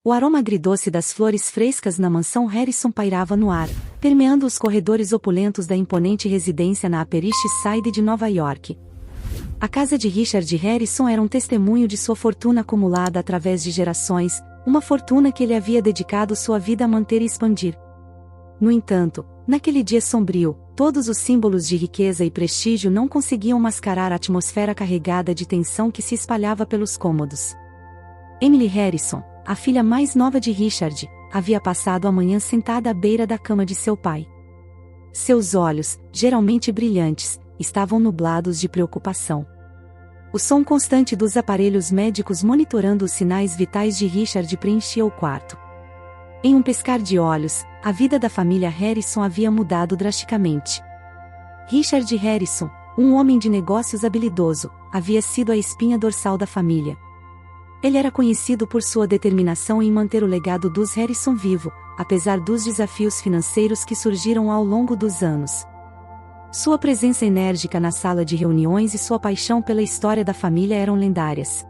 O aroma agridoce das flores frescas na mansão Harrison pairava no ar, permeando os corredores opulentos da imponente residência na Upper East Side de Nova York. A casa de Richard Harrison era um testemunho de sua fortuna acumulada através de gerações, uma fortuna que ele havia dedicado sua vida a manter e expandir. No entanto, naquele dia sombrio, todos os símbolos de riqueza e prestígio não conseguiam mascarar a atmosfera carregada de tensão que se espalhava pelos cômodos. Emily Harrison, a filha mais nova de Richard, havia passado a manhã sentada à beira da cama de seu pai. Seus olhos, geralmente brilhantes, estavam nublados de preocupação. O som constante dos aparelhos médicos monitorando os sinais vitais de Richard preenchia o quarto. Em um piscar de olhos, a vida da família Harrison havia mudado drasticamente. Richard Harrison, um homem de negócios habilidoso, havia sido a espinha dorsal da família. Ele era conhecido por sua determinação em manter o legado dos Harrison vivo, apesar dos desafios financeiros que surgiram ao longo dos anos. Sua presença enérgica na sala de reuniões e sua paixão pela história da família eram lendárias.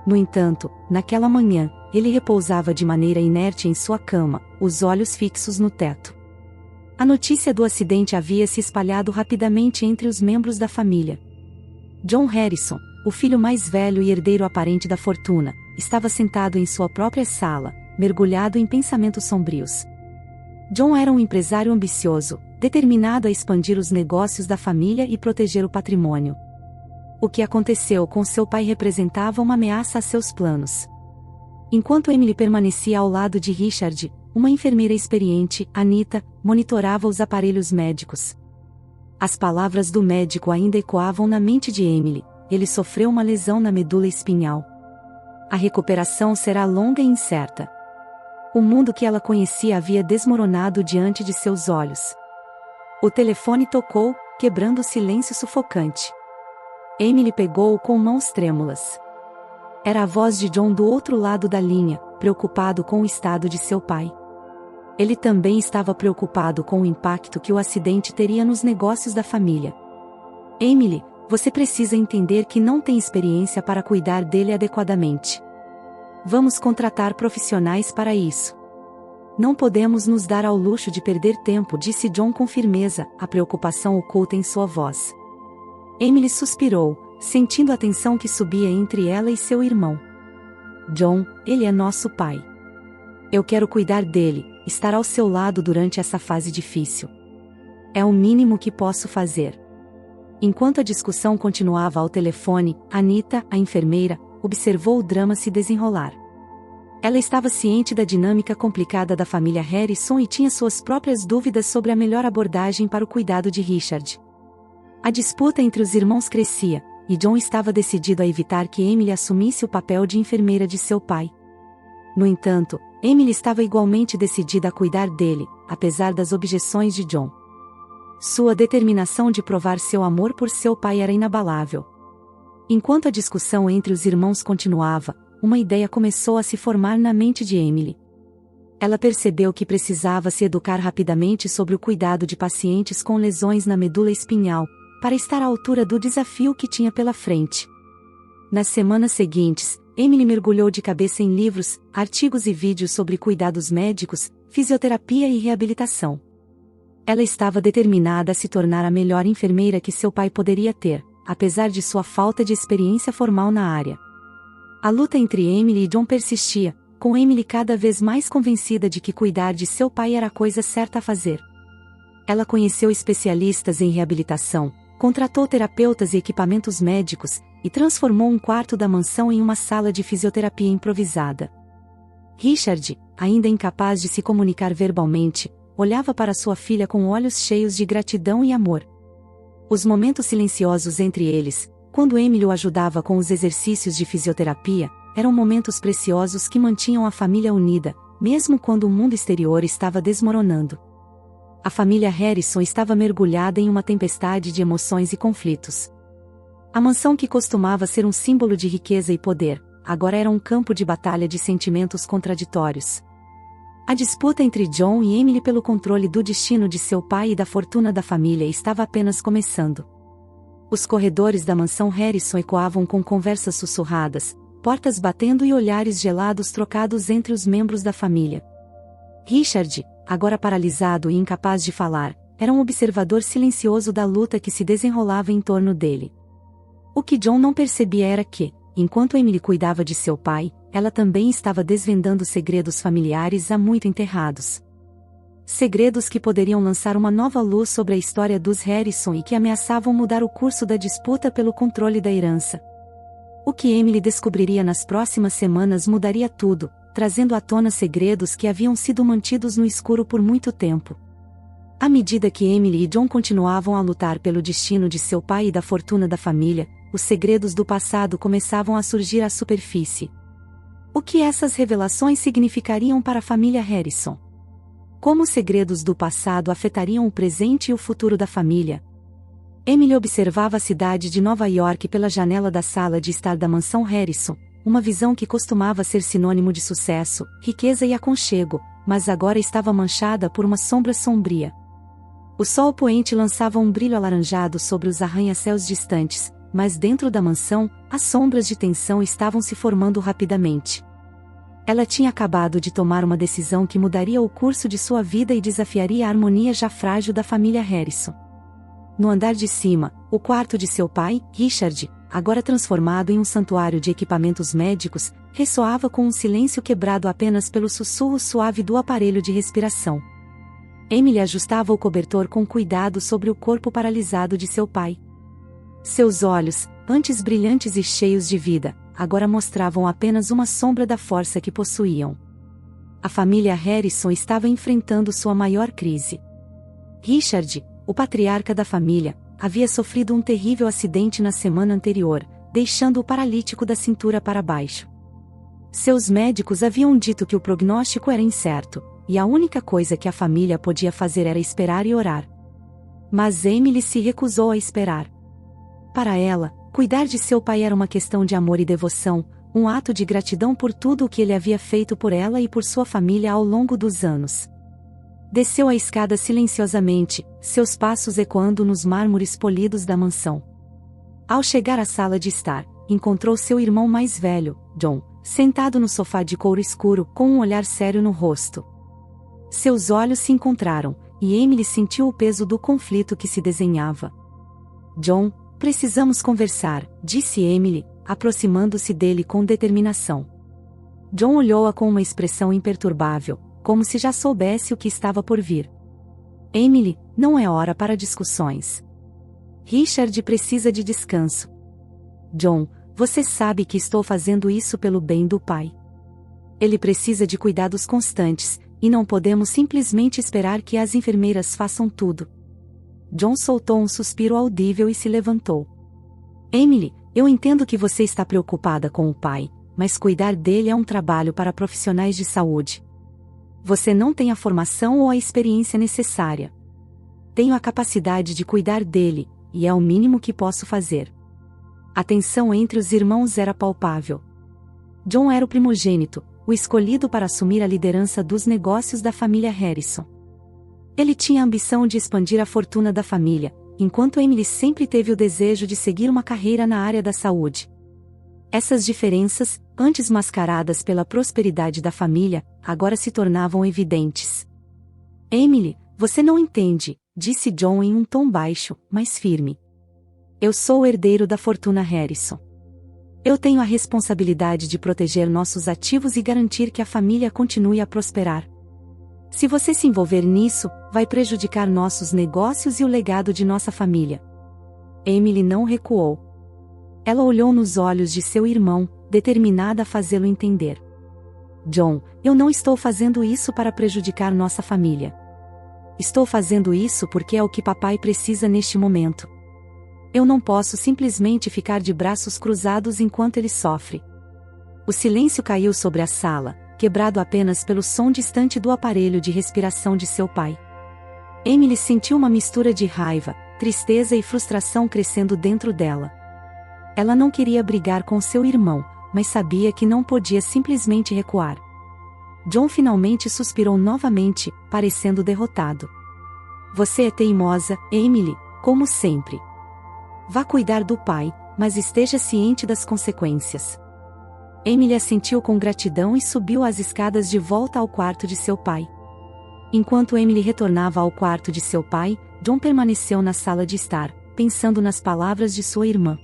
No entanto, naquela manhã, ele repousava de maneira inerte em sua cama, os olhos fixos no teto. A notícia do acidente havia se espalhado rapidamente entre os membros da família. John Harrison, o filho mais velho e herdeiro aparente da fortuna, estava sentado em sua própria sala, mergulhado em pensamentos sombrios. John era um empresário ambicioso, determinado a expandir os negócios da família e proteger o patrimônio. O que aconteceu com seu pai representava uma ameaça a seus planos. Enquanto Emily permanecia ao lado de Richard, uma enfermeira experiente, Anita, monitorava os aparelhos médicos. As palavras do médico ainda ecoavam na mente de Emily: ele sofreu uma lesão na medula espinhal. A recuperação será longa e incerta. O mundo que ela conhecia havia desmoronado diante de seus olhos. O telefone tocou, quebrando o silêncio sufocante. Emily pegou-o com mãos trêmulas. Era a voz de John do outro lado da linha, preocupado com o estado de seu pai. Ele também estava preocupado com o impacto que o acidente teria nos negócios da família. Emily, você precisa entender que não tem experiência para cuidar dele adequadamente. Vamos contratar profissionais para isso. Não podemos nos dar ao luxo de perder tempo, disse John com firmeza, a preocupação oculta em sua voz. Emily suspirou, sentindo a tensão que subia entre ela e seu irmão. John, ele é nosso pai. Eu quero cuidar dele, estar ao seu lado durante essa fase difícil. É o mínimo que posso fazer. Enquanto a discussão continuava ao telefone, Anita, a enfermeira, observou o drama se desenrolar. Ela estava ciente da dinâmica complicada da família Harrison e tinha suas próprias dúvidas sobre a melhor abordagem para o cuidado de Richard. A disputa entre os irmãos crescia, e John estava decidido a evitar que Emily assumisse o papel de enfermeira de seu pai. No entanto, Emily estava igualmente decidida a cuidar dele, apesar das objeções de John. Sua determinação de provar seu amor por seu pai era inabalável. Enquanto a discussão entre os irmãos continuava, uma ideia começou a se formar na mente de Emily. Ela percebeu que precisava se educar rapidamente sobre o cuidado de pacientes com lesões na medula espinhal, para estar à altura do desafio que tinha pela frente. Nas semanas seguintes, Emily mergulhou de cabeça em livros, artigos e vídeos sobre cuidados médicos, fisioterapia e reabilitação. Ela estava determinada a se tornar a melhor enfermeira que seu pai poderia ter, apesar de sua falta de experiência formal na área. A luta entre Emily e John persistia, com Emily cada vez mais convencida de que cuidar de seu pai era a coisa certa a fazer. Ela conheceu especialistas em reabilitação, contratou terapeutas e equipamentos médicos, e transformou um quarto da mansão em uma sala de fisioterapia improvisada. Richard, ainda incapaz de se comunicar verbalmente, olhava para sua filha com olhos cheios de gratidão e amor. Os momentos silenciosos entre eles, quando Emily o ajudava com os exercícios de fisioterapia, eram momentos preciosos que mantinham a família unida, mesmo quando o mundo exterior estava desmoronando. A família Harrison estava mergulhada em uma tempestade de emoções e conflitos. A mansão que costumava ser um símbolo de riqueza e poder, agora era um campo de batalha de sentimentos contraditórios. A disputa entre John e Emily pelo controle do destino de seu pai e da fortuna da família estava apenas começando. Os corredores da mansão Harrison ecoavam com conversas sussurradas, portas batendo e olhares gelados trocados entre os membros da família. Richard, agora paralisado e incapaz de falar, era um observador silencioso da luta que se desenrolava em torno dele. O que John não percebia era que, enquanto Emily cuidava de seu pai, ela também estava desvendando segredos familiares há muito enterrados. Segredos que poderiam lançar uma nova luz sobre a história dos Harrison e que ameaçavam mudar o curso da disputa pelo controle da herança. O que Emily descobriria nas próximas semanas mudaria tudo, trazendo à tona segredos que haviam sido mantidos no escuro por muito tempo. À medida que Emily e John continuavam a lutar pelo destino de seu pai e da fortuna da família, os segredos do passado começavam a surgir à superfície. O que essas revelações significariam para a família Harrison? Como os segredos do passado afetariam o presente e o futuro da família? Emily observava a cidade de Nova York pela janela da sala de estar da mansão Harrison, uma visão que costumava ser sinônimo de sucesso, riqueza e aconchego, mas agora estava manchada por uma sombra sombria. O sol poente lançava um brilho alaranjado sobre os arranha-céus distantes, mas dentro da mansão, as sombras de tensão estavam se formando rapidamente. Ela tinha acabado de tomar uma decisão que mudaria o curso de sua vida e desafiaria a harmonia já frágil da família Harrison. No andar de cima, o quarto de seu pai, Richard, agora transformado em um santuário de equipamentos médicos, ressoava com um silêncio quebrado apenas pelo sussurro suave do aparelho de respiração. Emily ajustava o cobertor com cuidado sobre o corpo paralisado de seu pai. Seus olhos, antes brilhantes e cheios de vida, agora mostravam apenas uma sombra da força que possuíam. A família Harrison estava enfrentando sua maior crise. Richard, o patriarca da família, havia sofrido um terrível acidente na semana anterior, deixando-o paralítico da cintura para baixo. Seus médicos haviam dito que o prognóstico era incerto, e a única coisa que a família podia fazer era esperar e orar. Mas Emily se recusou a esperar. Para ela, cuidar de seu pai era uma questão de amor e devoção, um ato de gratidão por tudo o que ele havia feito por ela e por sua família ao longo dos anos. Desceu a escada silenciosamente, seus passos ecoando nos mármores polidos da mansão. Ao chegar à sala de estar, encontrou seu irmão mais velho, John, sentado no sofá de couro escuro, com um olhar sério no rosto. Seus olhos se encontraram, e Emily sentiu o peso do conflito que se desenhava. John, precisamos conversar, disse Emily, aproximando-se dele com determinação. John olhou-a com uma expressão imperturbável, como se já soubesse o que estava por vir. Emily, não é hora para discussões. Richard precisa de descanso. John, você sabe que estou fazendo isso pelo bem do pai. Ele precisa de cuidados constantes, e não podemos simplesmente esperar que as enfermeiras façam tudo. John soltou um suspiro audível e se levantou. Emily, eu entendo que você está preocupada com o pai, mas cuidar dele é um trabalho para profissionais de saúde. Você não tem a formação ou a experiência necessária. Tenho a capacidade de cuidar dele, e é o mínimo que posso fazer. A tensão entre os irmãos era palpável. John era o primogênito, o escolhido para assumir a liderança dos negócios da família Harrison. Ele tinha a ambição de expandir a fortuna da família, enquanto Emily sempre teve o desejo de seguir uma carreira na área da saúde. Essas diferenças, antes mascaradas pela prosperidade da família, agora se tornavam evidentes. Emily, você não entende, disse John em um tom baixo, mas firme. Eu sou o herdeiro da fortuna Harrison. Eu tenho a responsabilidade de proteger nossos ativos e garantir que a família continue a prosperar. Se você se envolver nisso, vai prejudicar nossos negócios e o legado de nossa família. Emily não recuou. Ela olhou nos olhos de seu irmão, determinada a fazê-lo entender. John, eu não estou fazendo isso para prejudicar nossa família. Estou fazendo isso porque é o que papai precisa neste momento. Eu não posso simplesmente ficar de braços cruzados enquanto ele sofre. O silêncio caiu sobre a sala, quebrado apenas pelo som distante do aparelho de respiração de seu pai. Emily sentiu uma mistura de raiva, tristeza e frustração crescendo dentro dela. Ela não queria brigar com seu irmão, mas sabia que não podia simplesmente recuar. John finalmente suspirou novamente, parecendo derrotado. Você é teimosa, Emily, como sempre. Vá cuidar do pai, mas esteja ciente das consequências. Emily assentiu com gratidão e subiu as escadas de volta ao quarto de seu pai. Enquanto Emily retornava ao quarto de seu pai, John permaneceu na sala de estar, pensando nas palavras de sua irmã.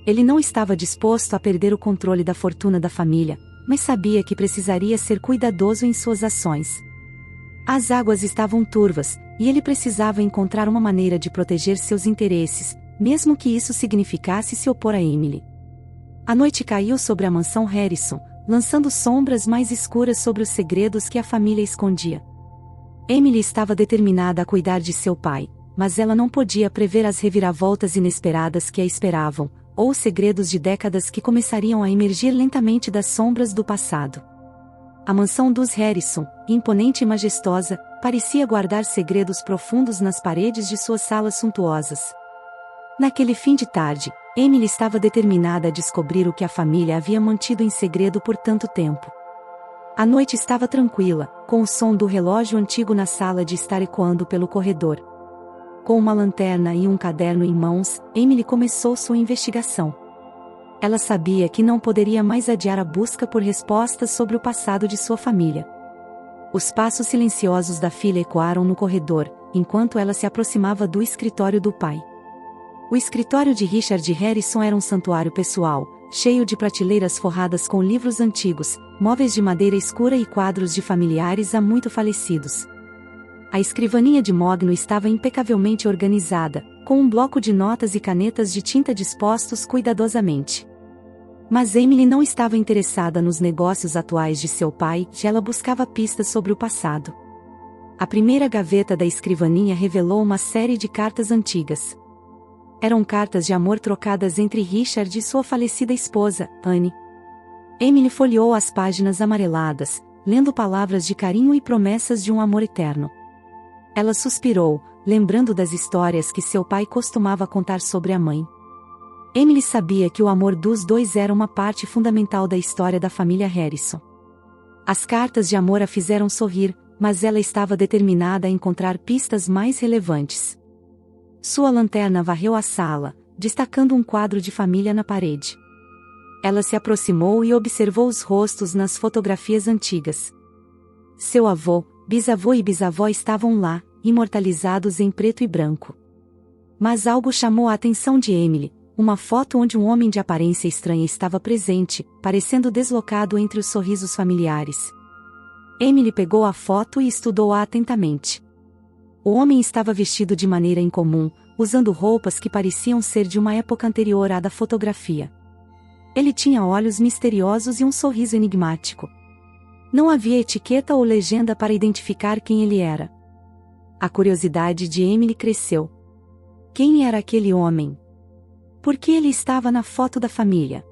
Ele não estava disposto a perder o controle da fortuna da família, mas sabia que precisaria ser cuidadoso em suas ações. As águas estavam turvas, e ele precisava encontrar uma maneira de proteger seus interesses, mesmo que isso significasse se opor a Emily. A noite caiu sobre a mansão Harrison, lançando sombras mais escuras sobre os segredos que a família escondia. Emily estava determinada a cuidar de seu pai, mas ela não podia prever as reviravoltas inesperadas que a esperavam, ou os segredos de décadas que começariam a emergir lentamente das sombras do passado. A mansão dos Harrison, imponente e majestosa, parecia guardar segredos profundos nas paredes de suas salas suntuosas. Naquele fim de tarde, Emily estava determinada a descobrir o que a família havia mantido em segredo por tanto tempo. A noite estava tranquila, com o som do relógio antigo na sala de estar ecoando pelo corredor. Com uma lanterna e um caderno em mãos, Emily começou sua investigação. Ela sabia que não poderia mais adiar a busca por respostas sobre o passado de sua família. Os passos silenciosos da filha ecoaram no corredor, enquanto ela se aproximava do escritório do pai. O escritório de Richard Harrison era um santuário pessoal, cheio de prateleiras forradas com livros antigos, móveis de madeira escura e quadros de familiares há muito falecidos. A escrivaninha de mogno estava impecavelmente organizada, com um bloco de notas e canetas de tinta dispostos cuidadosamente. Mas Emily não estava interessada nos negócios atuais de seu pai, e ela buscava pistas sobre o passado. A primeira gaveta da escrivaninha revelou uma série de cartas antigas. Eram cartas de amor trocadas entre Richard e sua falecida esposa, Anne. Emily folheou as páginas amareladas, lendo palavras de carinho e promessas de um amor eterno. Ela suspirou, lembrando das histórias que seu pai costumava contar sobre a mãe. Emily sabia que o amor dos dois era uma parte fundamental da história da família Harrison. As cartas de amor a fizeram sorrir, mas ela estava determinada a encontrar pistas mais relevantes. Sua lanterna varreu a sala, destacando um quadro de família na parede. Ela se aproximou e observou os rostos nas fotografias antigas. Seu avô, bisavô e bisavó estavam lá, imortalizados em preto e branco. Mas algo chamou a atenção de Emily, uma foto onde um homem de aparência estranha estava presente, parecendo deslocado entre os sorrisos familiares. Emily pegou a foto e estudou-a atentamente. O homem estava vestido de maneira incomum, usando roupas que pareciam ser de uma época anterior à da fotografia. Ele tinha olhos misteriosos e um sorriso enigmático. Não havia etiqueta ou legenda para identificar quem ele era. A curiosidade de Emily cresceu. Quem era aquele homem? Por que ele estava na foto da família?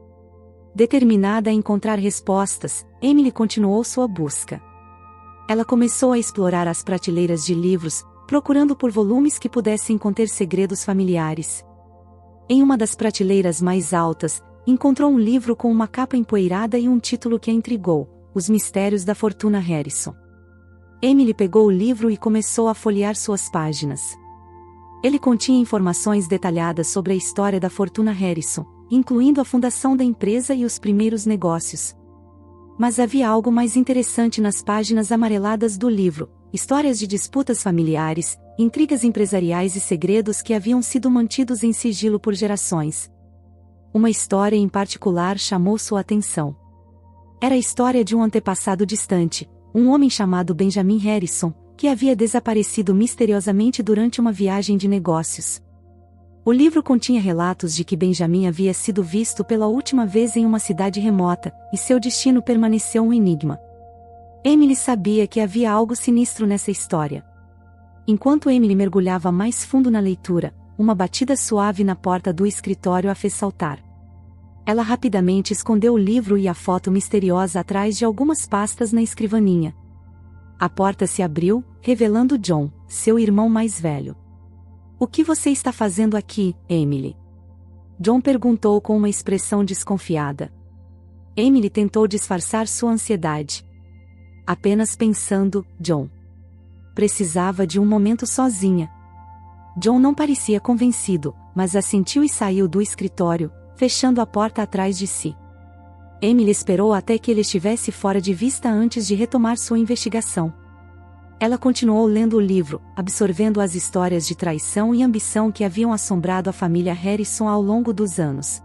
Determinada a encontrar respostas, Emily continuou sua busca. Ela começou a explorar as prateleiras de livros, procurando por volumes que pudessem conter segredos familiares. Em uma das prateleiras mais altas, encontrou um livro com uma capa empoeirada e um título que a intrigou: Os Mistérios da Fortuna Harrison. Emily pegou o livro e começou a folhear suas páginas. Ele continha informações detalhadas sobre a história da fortuna Harrison, incluindo a fundação da empresa e os primeiros negócios. Mas havia algo mais interessante nas páginas amareladas do livro: histórias de disputas familiares, intrigas empresariais e segredos que haviam sido mantidos em sigilo por gerações. Uma história em particular chamou sua atenção. Era a história de um antepassado distante, um homem chamado Benjamin Harrison, que havia desaparecido misteriosamente durante uma viagem de negócios. O livro continha relatos de que Benjamin havia sido visto pela última vez em uma cidade remota, e seu destino permaneceu um enigma. Emily sabia que havia algo sinistro nessa história. Enquanto Emily mergulhava mais fundo na leitura, uma batida suave na porta do escritório a fez saltar. Ela rapidamente escondeu o livro e a foto misteriosa atrás de algumas pastas na escrivaninha. A porta se abriu, revelando John, seu irmão mais velho. "O que você está fazendo aqui, Emily?" John perguntou com uma expressão desconfiada. Emily tentou disfarçar sua ansiedade. "Apenas pensando, John. Precisava de um momento sozinha." John não parecia convencido, mas assentiu e saiu do escritório, fechando a porta atrás de si. Emily esperou até que ele estivesse fora de vista antes de retomar sua investigação. Ela continuou lendo o livro, absorvendo as histórias de traição e ambição que haviam assombrado a família Harrison ao longo dos anos.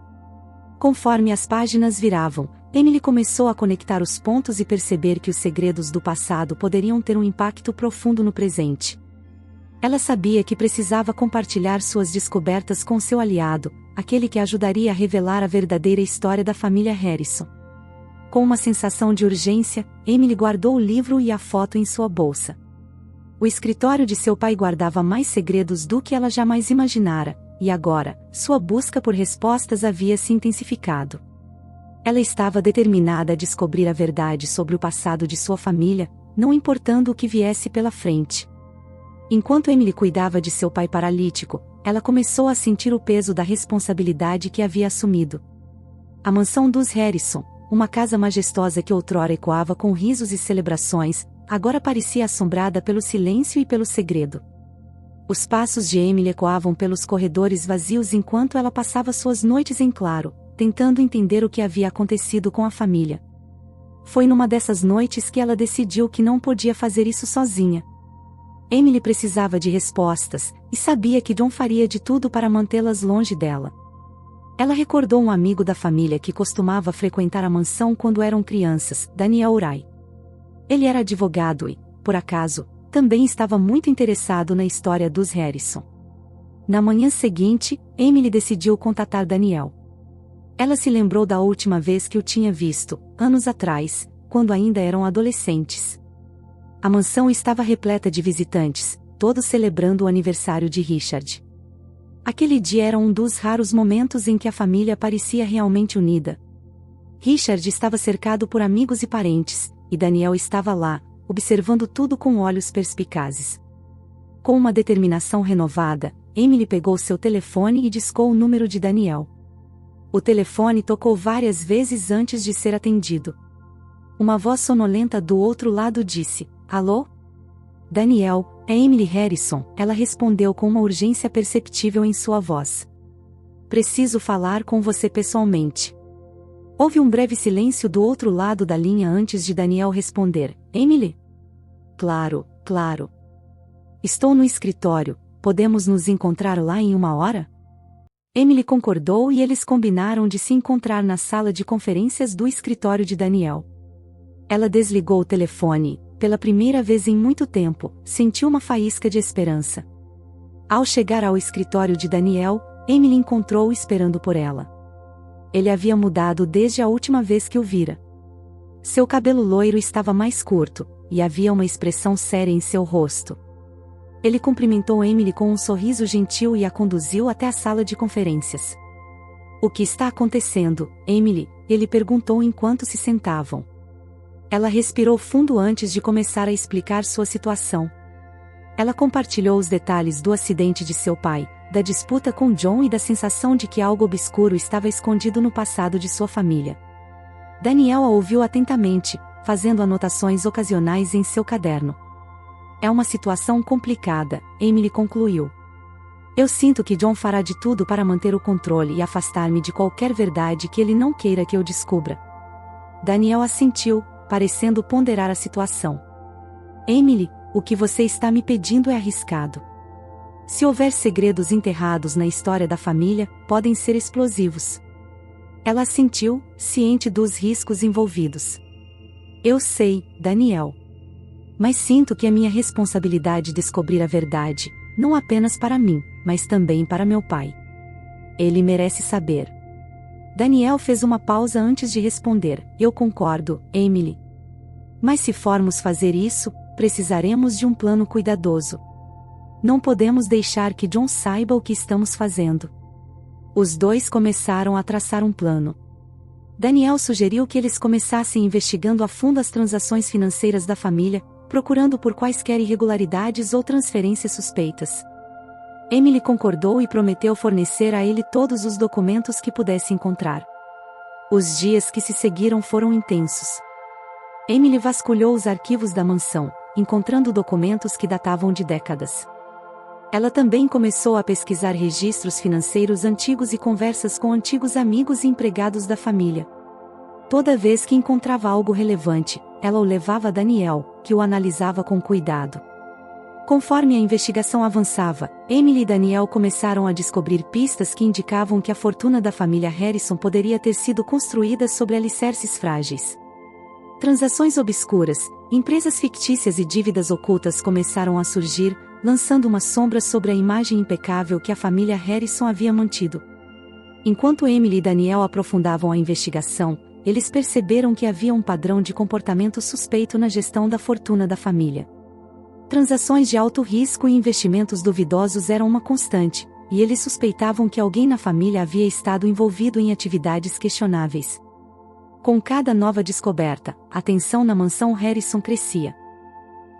Conforme as páginas viravam, Emily começou a conectar os pontos e perceber que os segredos do passado poderiam ter um impacto profundo no presente. Ela sabia que precisava compartilhar suas descobertas com seu aliado, aquele que ajudaria a revelar a verdadeira história da família Harrison. Com uma sensação de urgência, Emily guardou o livro e a foto em sua bolsa. O escritório de seu pai guardava mais segredos do que ela jamais imaginara, e agora, sua busca por respostas havia se intensificado. Ela estava determinada a descobrir a verdade sobre o passado de sua família, não importando o que viesse pela frente. Enquanto Emily cuidava de seu pai paralítico, ela começou a sentir o peso da responsabilidade que havia assumido. A mansão dos Harrison, uma casa majestosa que outrora ecoava com risos e celebrações, agora parecia assombrada pelo silêncio e pelo segredo. Os passos de Emily ecoavam pelos corredores vazios enquanto ela passava suas noites em claro, tentando entender o que havia acontecido com a família. Foi numa dessas noites que ela decidiu que não podia fazer isso sozinha. Emily precisava de respostas, e sabia que John faria de tudo para mantê-las longe dela. Ela recordou um amigo da família que costumava frequentar a mansão quando eram crianças, Daniel Urai. Ele era advogado e, por acaso, também estava muito interessado na história dos Harrison. Na manhã seguinte, Emily decidiu contatar Daniel. Ela se lembrou da última vez que o tinha visto, anos atrás, quando ainda eram adolescentes. A mansão estava repleta de visitantes, todos celebrando o aniversário de Richard. Aquele dia era um dos raros momentos em que a família parecia realmente unida. Richard estava cercado por amigos e parentes, e Daniel estava lá, observando tudo com olhos perspicazes. Com uma determinação renovada, Emily pegou seu telefone e discou o número de Daniel. O telefone tocou várias vezes antes de ser atendido. Uma voz sonolenta do outro lado disse: "Alô? Daniel, é Emily Harrison", ela respondeu com uma urgência perceptível em sua voz. "Preciso falar com você pessoalmente." Houve um breve silêncio do outro lado da linha antes de Daniel responder: "Emily?" "Claro, claro. Estou no escritório, podemos nos encontrar lá em 1 hora?" Emily concordou e eles combinaram de se encontrar na sala de conferências do escritório de Daniel. Ela desligou o telefone. Pela primeira vez em muito tempo, sentiu uma faísca de esperança. Ao chegar ao escritório de Daniel, Emily encontrou-o esperando por ela. Ele havia mudado desde a última vez que o vira. Seu cabelo loiro estava mais curto, e havia uma expressão séria em seu rosto. Ele cumprimentou Emily com um sorriso gentil e a conduziu até a sala de conferências. "O que está acontecendo, Emily?", ele perguntou enquanto se sentavam. Ela respirou fundo antes de começar a explicar sua situação. Ela compartilhou os detalhes do acidente de seu pai, da disputa com John e da sensação de que algo obscuro estava escondido no passado de sua família. Daniel a ouviu atentamente, fazendo anotações ocasionais em seu caderno. "É uma situação complicada", Emily concluiu. "Eu sinto que John fará de tudo para manter o controle e afastar-me de qualquer verdade que ele não queira que eu descubra." Daniel assentiu, parecendo ponderar a situação. "Emily, o que você está me pedindo é arriscado. Se houver segredos enterrados na história da família, podem ser explosivos." Ela assentiu, ciente dos riscos envolvidos. "Eu sei, Daniel. Mas sinto que é minha responsabilidade descobrir a verdade, não apenas para mim, mas também para meu pai. Ele merece saber." Daniel fez uma pausa antes de responder: "Eu concordo, Emily. Mas se formos fazer isso, precisaremos de um plano cuidadoso. Não podemos deixar que John saiba o que estamos fazendo." Os dois começaram a traçar um plano. Daniel sugeriu que eles começassem investigando a fundo as transações financeiras da família, procurando por quaisquer irregularidades ou transferências suspeitas. Emily concordou e prometeu fornecer a ele todos os documentos que pudesse encontrar. Os dias que se seguiram foram intensos. Emily vasculhou os arquivos da mansão, encontrando documentos que datavam de décadas. Ela também começou a pesquisar registros financeiros antigos e conversas com antigos amigos e empregados da família. Toda vez que encontrava algo relevante, ela o levava a Daniel, que o analisava com cuidado. Conforme a investigação avançava, Emily e Daniel começaram a descobrir pistas que indicavam que a fortuna da família Harrison poderia ter sido construída sobre alicerces frágeis. Transações obscuras, empresas fictícias e dívidas ocultas começaram a surgir, lançando uma sombra sobre a imagem impecável que a família Harrison havia mantido. Enquanto Emily e Daniel aprofundavam a investigação, eles perceberam que havia um padrão de comportamento suspeito na gestão da fortuna da família. Transações de alto risco e investimentos duvidosos eram uma constante, e eles suspeitavam que alguém na família havia estado envolvido em atividades questionáveis. Com cada nova descoberta, a tensão na mansão Harrison crescia.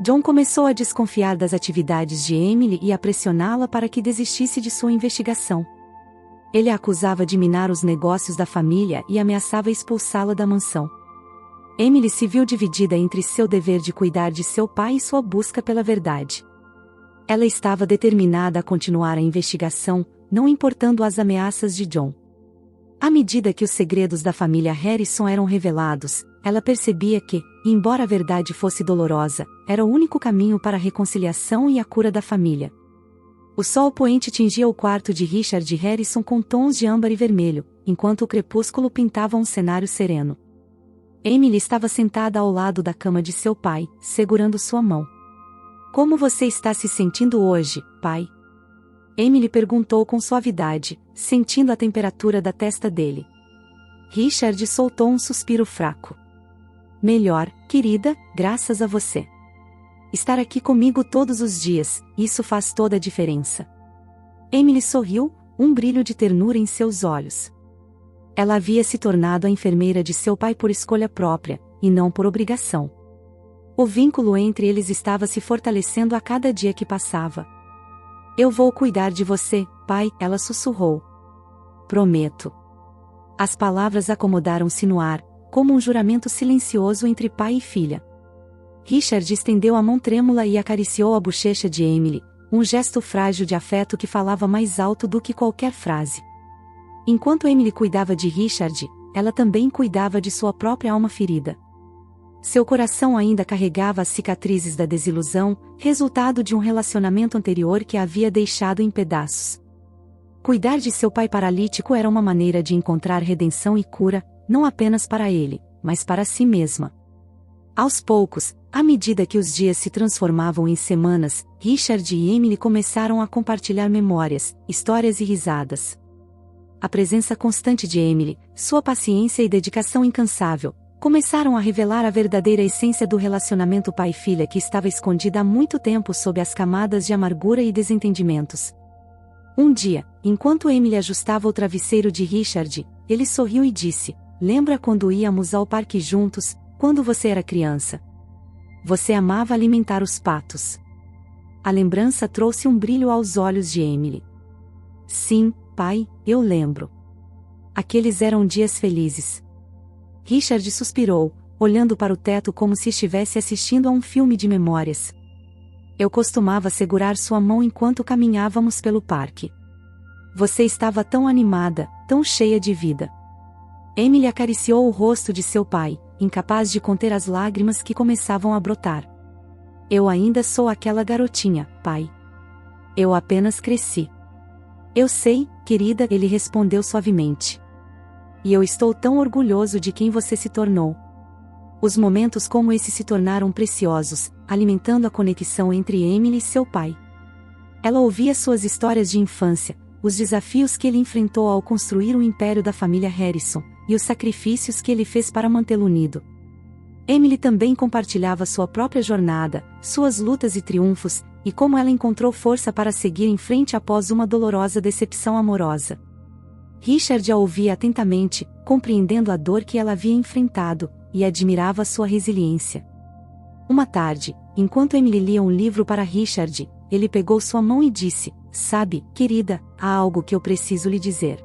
John começou a desconfiar das atividades de Emily e a pressioná-la para que desistisse de sua investigação. Ele a acusava de minar os negócios da família e ameaçava expulsá-la da mansão. Emily se viu dividida entre seu dever de cuidar de seu pai e sua busca pela verdade. Ela estava determinada a continuar a investigação, não importando as ameaças de John. À medida que os segredos da família Harrison eram revelados, ela percebia que, embora a verdade fosse dolorosa, era o único caminho para a reconciliação e a cura da família. O sol poente tingia o quarto de Richard Harrison com tons de âmbar e vermelho, enquanto o crepúsculo pintava um cenário sereno. Emily estava sentada ao lado da cama de seu pai, segurando sua mão. "Como você está se sentindo hoje, pai?" Emily perguntou com suavidade, sentindo a temperatura da testa dele. Richard soltou um suspiro fraco. "Melhor, querida, graças a você. Estar aqui comigo todos os dias, isso faz toda a diferença." Emily sorriu, um brilho de ternura em seus olhos. Ela havia se tornado a enfermeira de seu pai por escolha própria, e não por obrigação. O vínculo entre eles estava se fortalecendo a cada dia que passava. "Eu vou cuidar de você, pai", ela sussurrou. "Prometo." As palavras acomodaram-se no ar, como um juramento silencioso entre pai e filha. Richard estendeu a mão trêmula e acariciou a bochecha de Emily, um gesto frágil de afeto que falava mais alto do que qualquer frase. Enquanto Emily cuidava de Richard, ela também cuidava de sua própria alma ferida. Seu coração ainda carregava as cicatrizes da desilusão, resultado de um relacionamento anterior que a havia deixado em pedaços. Cuidar de seu pai paralítico era uma maneira de encontrar redenção e cura, não apenas para ele, mas para si mesma. Aos poucos, à medida que os dias se transformavam em semanas, Richard e Emily começaram a compartilhar memórias, histórias e risadas. A presença constante de Emily, sua paciência e dedicação incansável, começaram a revelar a verdadeira essência do relacionamento pai-filha que estava escondida há muito tempo sob as camadas de amargura e desentendimentos. Um dia, enquanto Emily ajustava o travesseiro de Richard, ele sorriu e disse: "Lembra quando íamos ao parque juntos, quando você era criança? Você amava alimentar os patos." A lembrança trouxe um brilho aos olhos de Emily. "Sim, pai, eu lembro. Aqueles eram dias felizes." Richard suspirou, olhando para o teto como se estivesse assistindo a um filme de memórias. "Eu costumava segurar sua mão enquanto caminhávamos pelo parque. Você estava tão animada, tão cheia de vida." Emily acariciou o rosto de seu pai, incapaz de conter as lágrimas que começavam a brotar. "Eu ainda sou aquela garotinha, pai. Eu apenas cresci." "Eu sei, querida", ele respondeu suavemente. "E eu estou tão orgulhoso de quem você se tornou." Os momentos como esse se tornaram preciosos, alimentando a conexão entre Emily e seu pai. Ela ouvia suas histórias de infância, os desafios que ele enfrentou ao construir o império da família Harrison, e os sacrifícios que ele fez para mantê-lo unido. Emily também compartilhava sua própria jornada, suas lutas e triunfos, e como ela encontrou força para seguir em frente após uma dolorosa decepção amorosa. Richard a ouvia atentamente, compreendendo a dor que ela havia enfrentado, e admirava sua resiliência. Uma tarde, enquanto Emily lia um livro para Richard, ele pegou sua mão e disse: "Sabe, querida, há algo que eu preciso lhe dizer."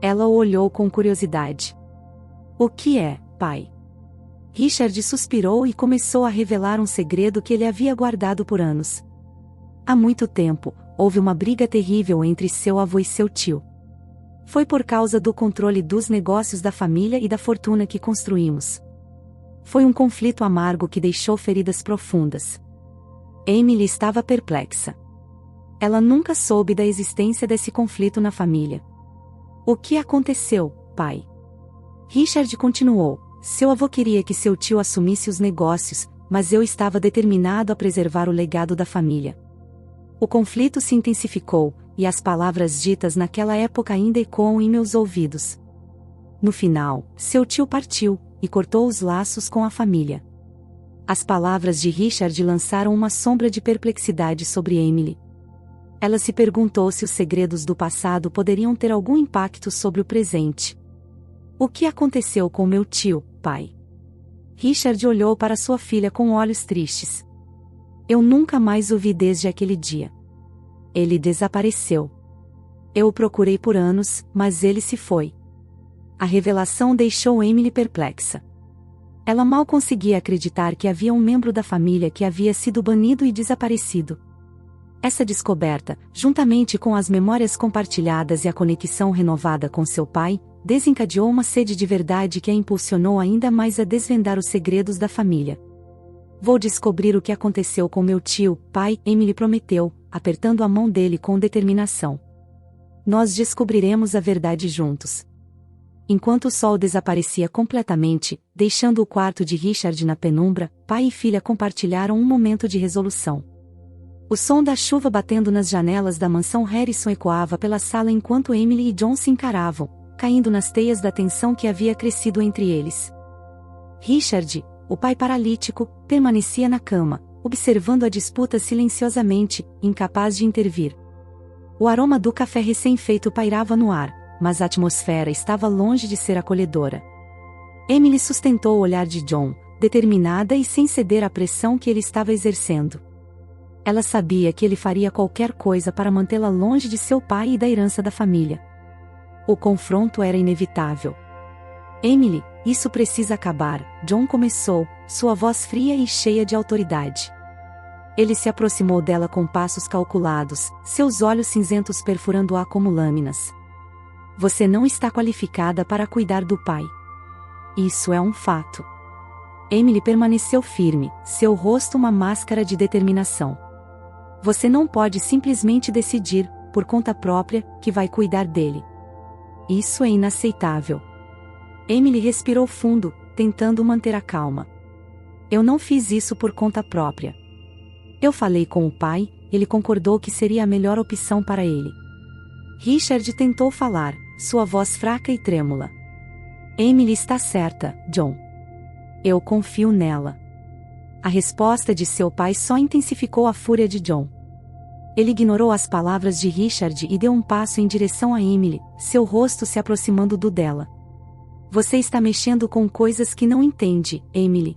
Ela o olhou com curiosidade. "O que é, pai?" Richard suspirou e começou a revelar um segredo que ele havia guardado por anos. Há muito tempo, houve uma briga terrível entre seu avô e seu tio. Foi por causa do controle dos negócios da família e da fortuna que construímos. Foi um conflito amargo que deixou feridas profundas. Emily estava perplexa. Ela nunca soube da existência desse conflito na família. O que aconteceu, pai? Richard continuou. Seu avô queria que seu tio assumisse os negócios, mas eu estava determinado a preservar o legado da família. O conflito se intensificou, e as palavras ditas naquela época ainda ecoam em meus ouvidos. No final, seu tio partiu, e cortou os laços com a família. As palavras de Richard lançaram uma sombra de perplexidade sobre Emily. Ela se perguntou se os segredos do passado poderiam ter algum impacto sobre o presente. O que aconteceu com meu tio, pai? Richard olhou para sua filha com olhos tristes. Eu nunca mais o vi desde aquele dia. Ele desapareceu. Eu o procurei por anos, mas ele se foi. A revelação deixou Emily perplexa. Ela mal conseguia acreditar que havia um membro da família que havia sido banido e desaparecido. Essa descoberta, juntamente com as memórias compartilhadas e a conexão renovada com seu pai, desencadeou uma sede de verdade que a impulsionou ainda mais a desvendar os segredos da família. Vou descobrir o que aconteceu com meu tio, pai, Emily prometeu, apertando a mão dele com determinação. Nós descobriremos a verdade juntos. Enquanto o sol desaparecia completamente, deixando o quarto de Richard na penumbra, pai e filha compartilharam um momento de resolução. O som da chuva batendo nas janelas da mansão Harrison ecoava pela sala enquanto Emily e John se encaravam, caindo nas teias da tensão que havia crescido entre eles. Richard, o pai paralítico, permanecia na cama, observando a disputa silenciosamente, incapaz de intervir. O aroma do café recém-feito pairava no ar, mas a atmosfera estava longe de ser acolhedora. Emily sustentou o olhar de John, determinada e sem ceder à pressão que ele estava exercendo. Ela sabia que ele faria qualquer coisa para mantê-la longe de seu pai e da herança da família. O confronto era inevitável. Emily, isso precisa acabar, John começou, sua voz fria e cheia de autoridade. Ele se aproximou dela com passos calculados, seus olhos cinzentos perfurando-a como lâminas. Você não está qualificada para cuidar do pai. Isso é um fato. Emily permaneceu firme, seu rosto uma máscara de determinação. Você não pode simplesmente decidir, por conta própria, que vai cuidar dele. Isso é inaceitável. Emily respirou fundo, tentando manter a calma. Eu não fiz isso por conta própria. Eu falei com o pai, ele concordou que seria a melhor opção para ele. Richard tentou falar, sua voz fraca e trêmula. Emily está certa, John. Eu confio nela. A resposta de seu pai só intensificou a fúria de John. Ele ignorou as palavras de Richard e deu um passo em direção a Emily, seu rosto se aproximando do dela. Você está mexendo com coisas que não entende, Emily.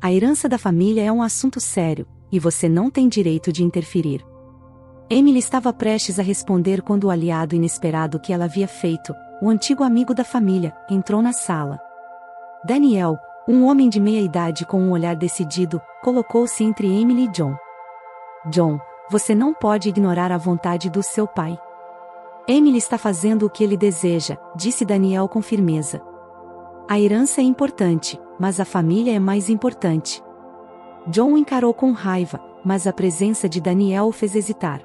A herança da família é um assunto sério, e você não tem direito de interferir. Emily estava prestes a responder quando o aliado inesperado que ela havia feito, o antigo amigo da família, entrou na sala. Daniel, um homem de meia-idade com um olhar decidido, colocou-se entre Emily e John. John, você não pode ignorar a vontade do seu pai. Emily está fazendo o que ele deseja, disse Daniel com firmeza. A herança é importante, mas a família é mais importante. John o encarou com raiva, mas a presença de Daniel o fez hesitar.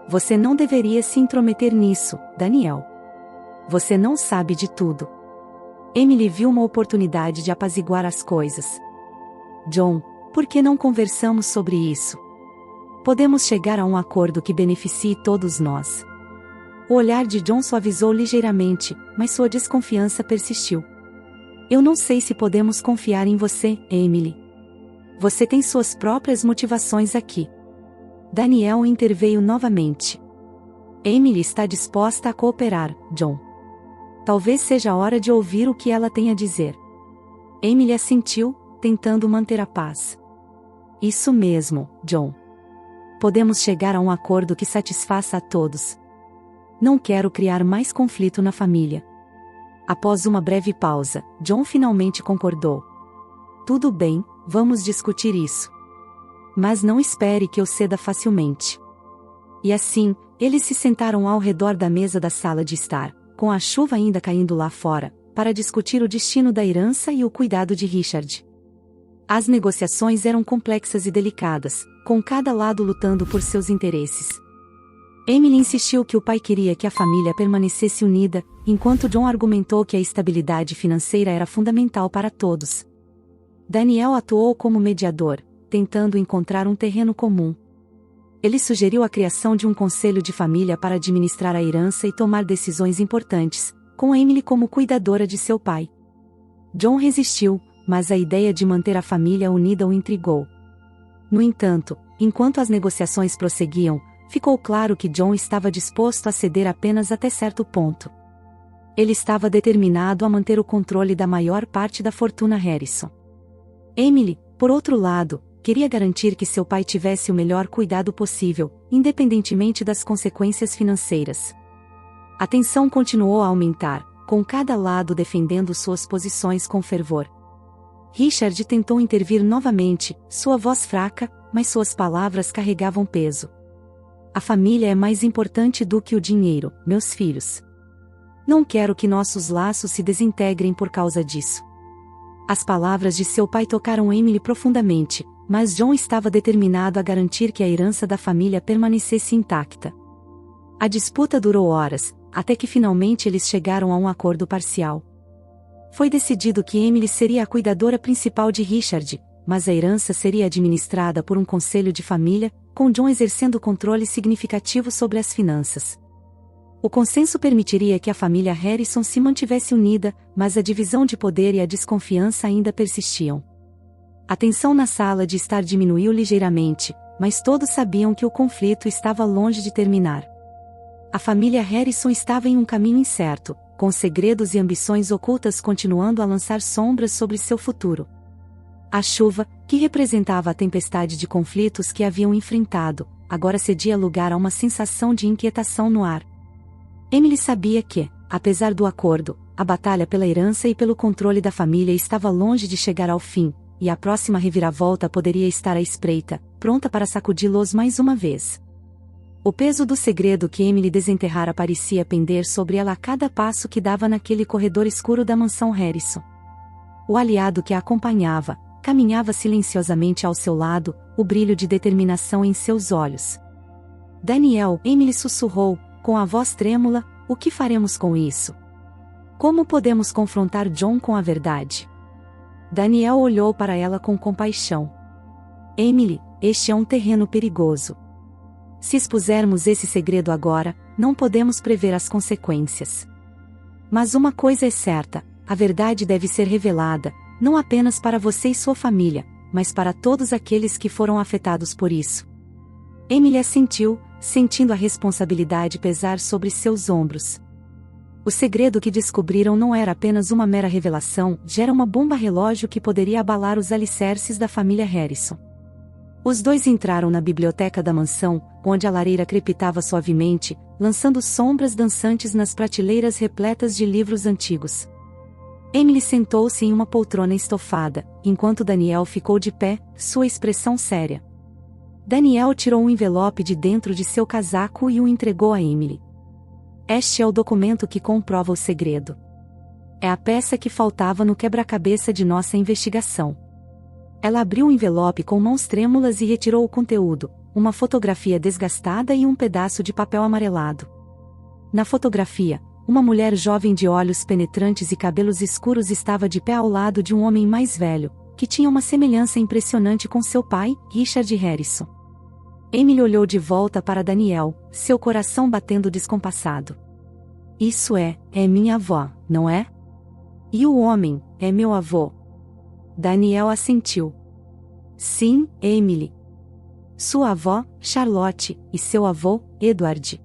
Você não deveria se intrometer nisso, Daniel. Você não sabe de tudo. Emily viu uma oportunidade de apaziguar as coisas. John, por que não conversamos sobre isso? Podemos chegar a um acordo que beneficie todos nós. O olhar de John suavizou ligeiramente, mas sua desconfiança persistiu. Eu não sei se podemos confiar em você, Emily. Você tem suas próprias motivações aqui. Daniel interveio novamente. Emily está disposta a cooperar, John. Talvez seja a hora de ouvir o que ela tem a dizer. Emily assentiu, tentando manter a paz. Isso mesmo, John. Podemos chegar a um acordo que satisfaça a todos. Não quero criar mais conflito na família. Após uma breve pausa, John finalmente concordou. Tudo bem, vamos discutir isso. Mas não espere que eu ceda facilmente. E assim, eles se sentaram ao redor da mesa da sala de estar, com a chuva ainda caindo lá fora, para discutir o destino da herança e o cuidado de Richard. As negociações eram complexas e delicadas, com cada lado lutando por seus interesses. Emily insistiu que o pai queria que a família permanecesse unida, enquanto John argumentou que a estabilidade financeira era fundamental para todos. Daniel atuou como mediador, tentando encontrar um terreno comum. Ele sugeriu a criação de um conselho de família para administrar a herança e tomar decisões importantes, com Emily como cuidadora de seu pai. John resistiu, mas a ideia de manter a família unida o intrigou. No entanto, enquanto as negociações prosseguiam, ficou claro que John estava disposto a ceder apenas até certo ponto. Ele estava determinado a manter o controle da maior parte da fortuna Harrison. Emily, por outro lado, queria garantir que seu pai tivesse o melhor cuidado possível, independentemente das consequências financeiras. A tensão continuou a aumentar, com cada lado defendendo suas posições com fervor. Richard tentou intervir novamente, sua voz fraca, mas suas palavras carregavam peso. A família é mais importante do que o dinheiro, meus filhos. Não quero que nossos laços se desintegrem por causa disso. As palavras de seu pai tocaram Emily profundamente, mas John estava determinado a garantir que a herança da família permanecesse intacta. A disputa durou horas, até que finalmente eles chegaram a um acordo parcial. Foi decidido que Emily seria a cuidadora principal de Richard, mas a herança seria administrada por um conselho de família, com John exercendo controle significativo sobre as finanças. O consenso permitiria que a família Harrison se mantivesse unida, mas a divisão de poder e a desconfiança ainda persistiam. A tensão na sala de estar diminuiu ligeiramente, mas todos sabiam que o conflito estava longe de terminar. A família Harrison estava em um caminho incerto, com segredos e ambições ocultas continuando a lançar sombras sobre seu futuro. A chuva, que representava a tempestade de conflitos que haviam enfrentado, agora cedia lugar a uma sensação de inquietação no ar. Emily sabia que, apesar do acordo, a batalha pela herança e pelo controle da família estava longe de chegar ao fim, e a próxima reviravolta poderia estar à espreita, pronta para sacudi-los mais uma vez. O peso do segredo que Emily desenterrara parecia pender sobre ela a cada passo que dava naquele corredor escuro da mansão Harrison. O aliado que a acompanhava, caminhava silenciosamente ao seu lado, o brilho de determinação em seus olhos. Daniel, Emily sussurrou, com a voz trêmula, o que faremos com isso? Como podemos confrontar John com a verdade? Daniel olhou para ela com compaixão. Emily, este é um terreno perigoso. Se expusermos esse segredo agora, não podemos prever as consequências. Mas uma coisa é certa, a verdade deve ser revelada, não apenas para você e sua família, mas para todos aqueles que foram afetados por isso. Emily assentiu, sentindo a responsabilidade pesar sobre seus ombros. O segredo que descobriram não era apenas uma mera revelação, já era uma bomba relógio que poderia abalar os alicerces da família Harrison. Os dois entraram na biblioteca da mansão, onde a lareira crepitava suavemente, lançando sombras dançantes nas prateleiras repletas de livros antigos. Emily sentou-se em uma poltrona estofada, enquanto Daniel ficou de pé, sua expressão séria. Daniel tirou um envelope de dentro de seu casaco e o entregou a Emily. Este é o documento que comprova o segredo. É a peça que faltava no quebra-cabeça de nossa investigação. Ela abriu o envelope com mãos trêmulas e retirou o conteúdo, uma fotografia desgastada e um pedaço de papel amarelado. Na fotografia, uma mulher jovem de olhos penetrantes e cabelos escuros estava de pé ao lado de um homem mais velho, que tinha uma semelhança impressionante com seu pai, Richard Harrison. Emily olhou de volta para Daniel, seu coração batendo descompassado. Isso é minha avó, não é? E o homem, é meu avô. Daniel assentiu. Sim, Emily. Sua avó, Charlotte, e seu avô, Edward.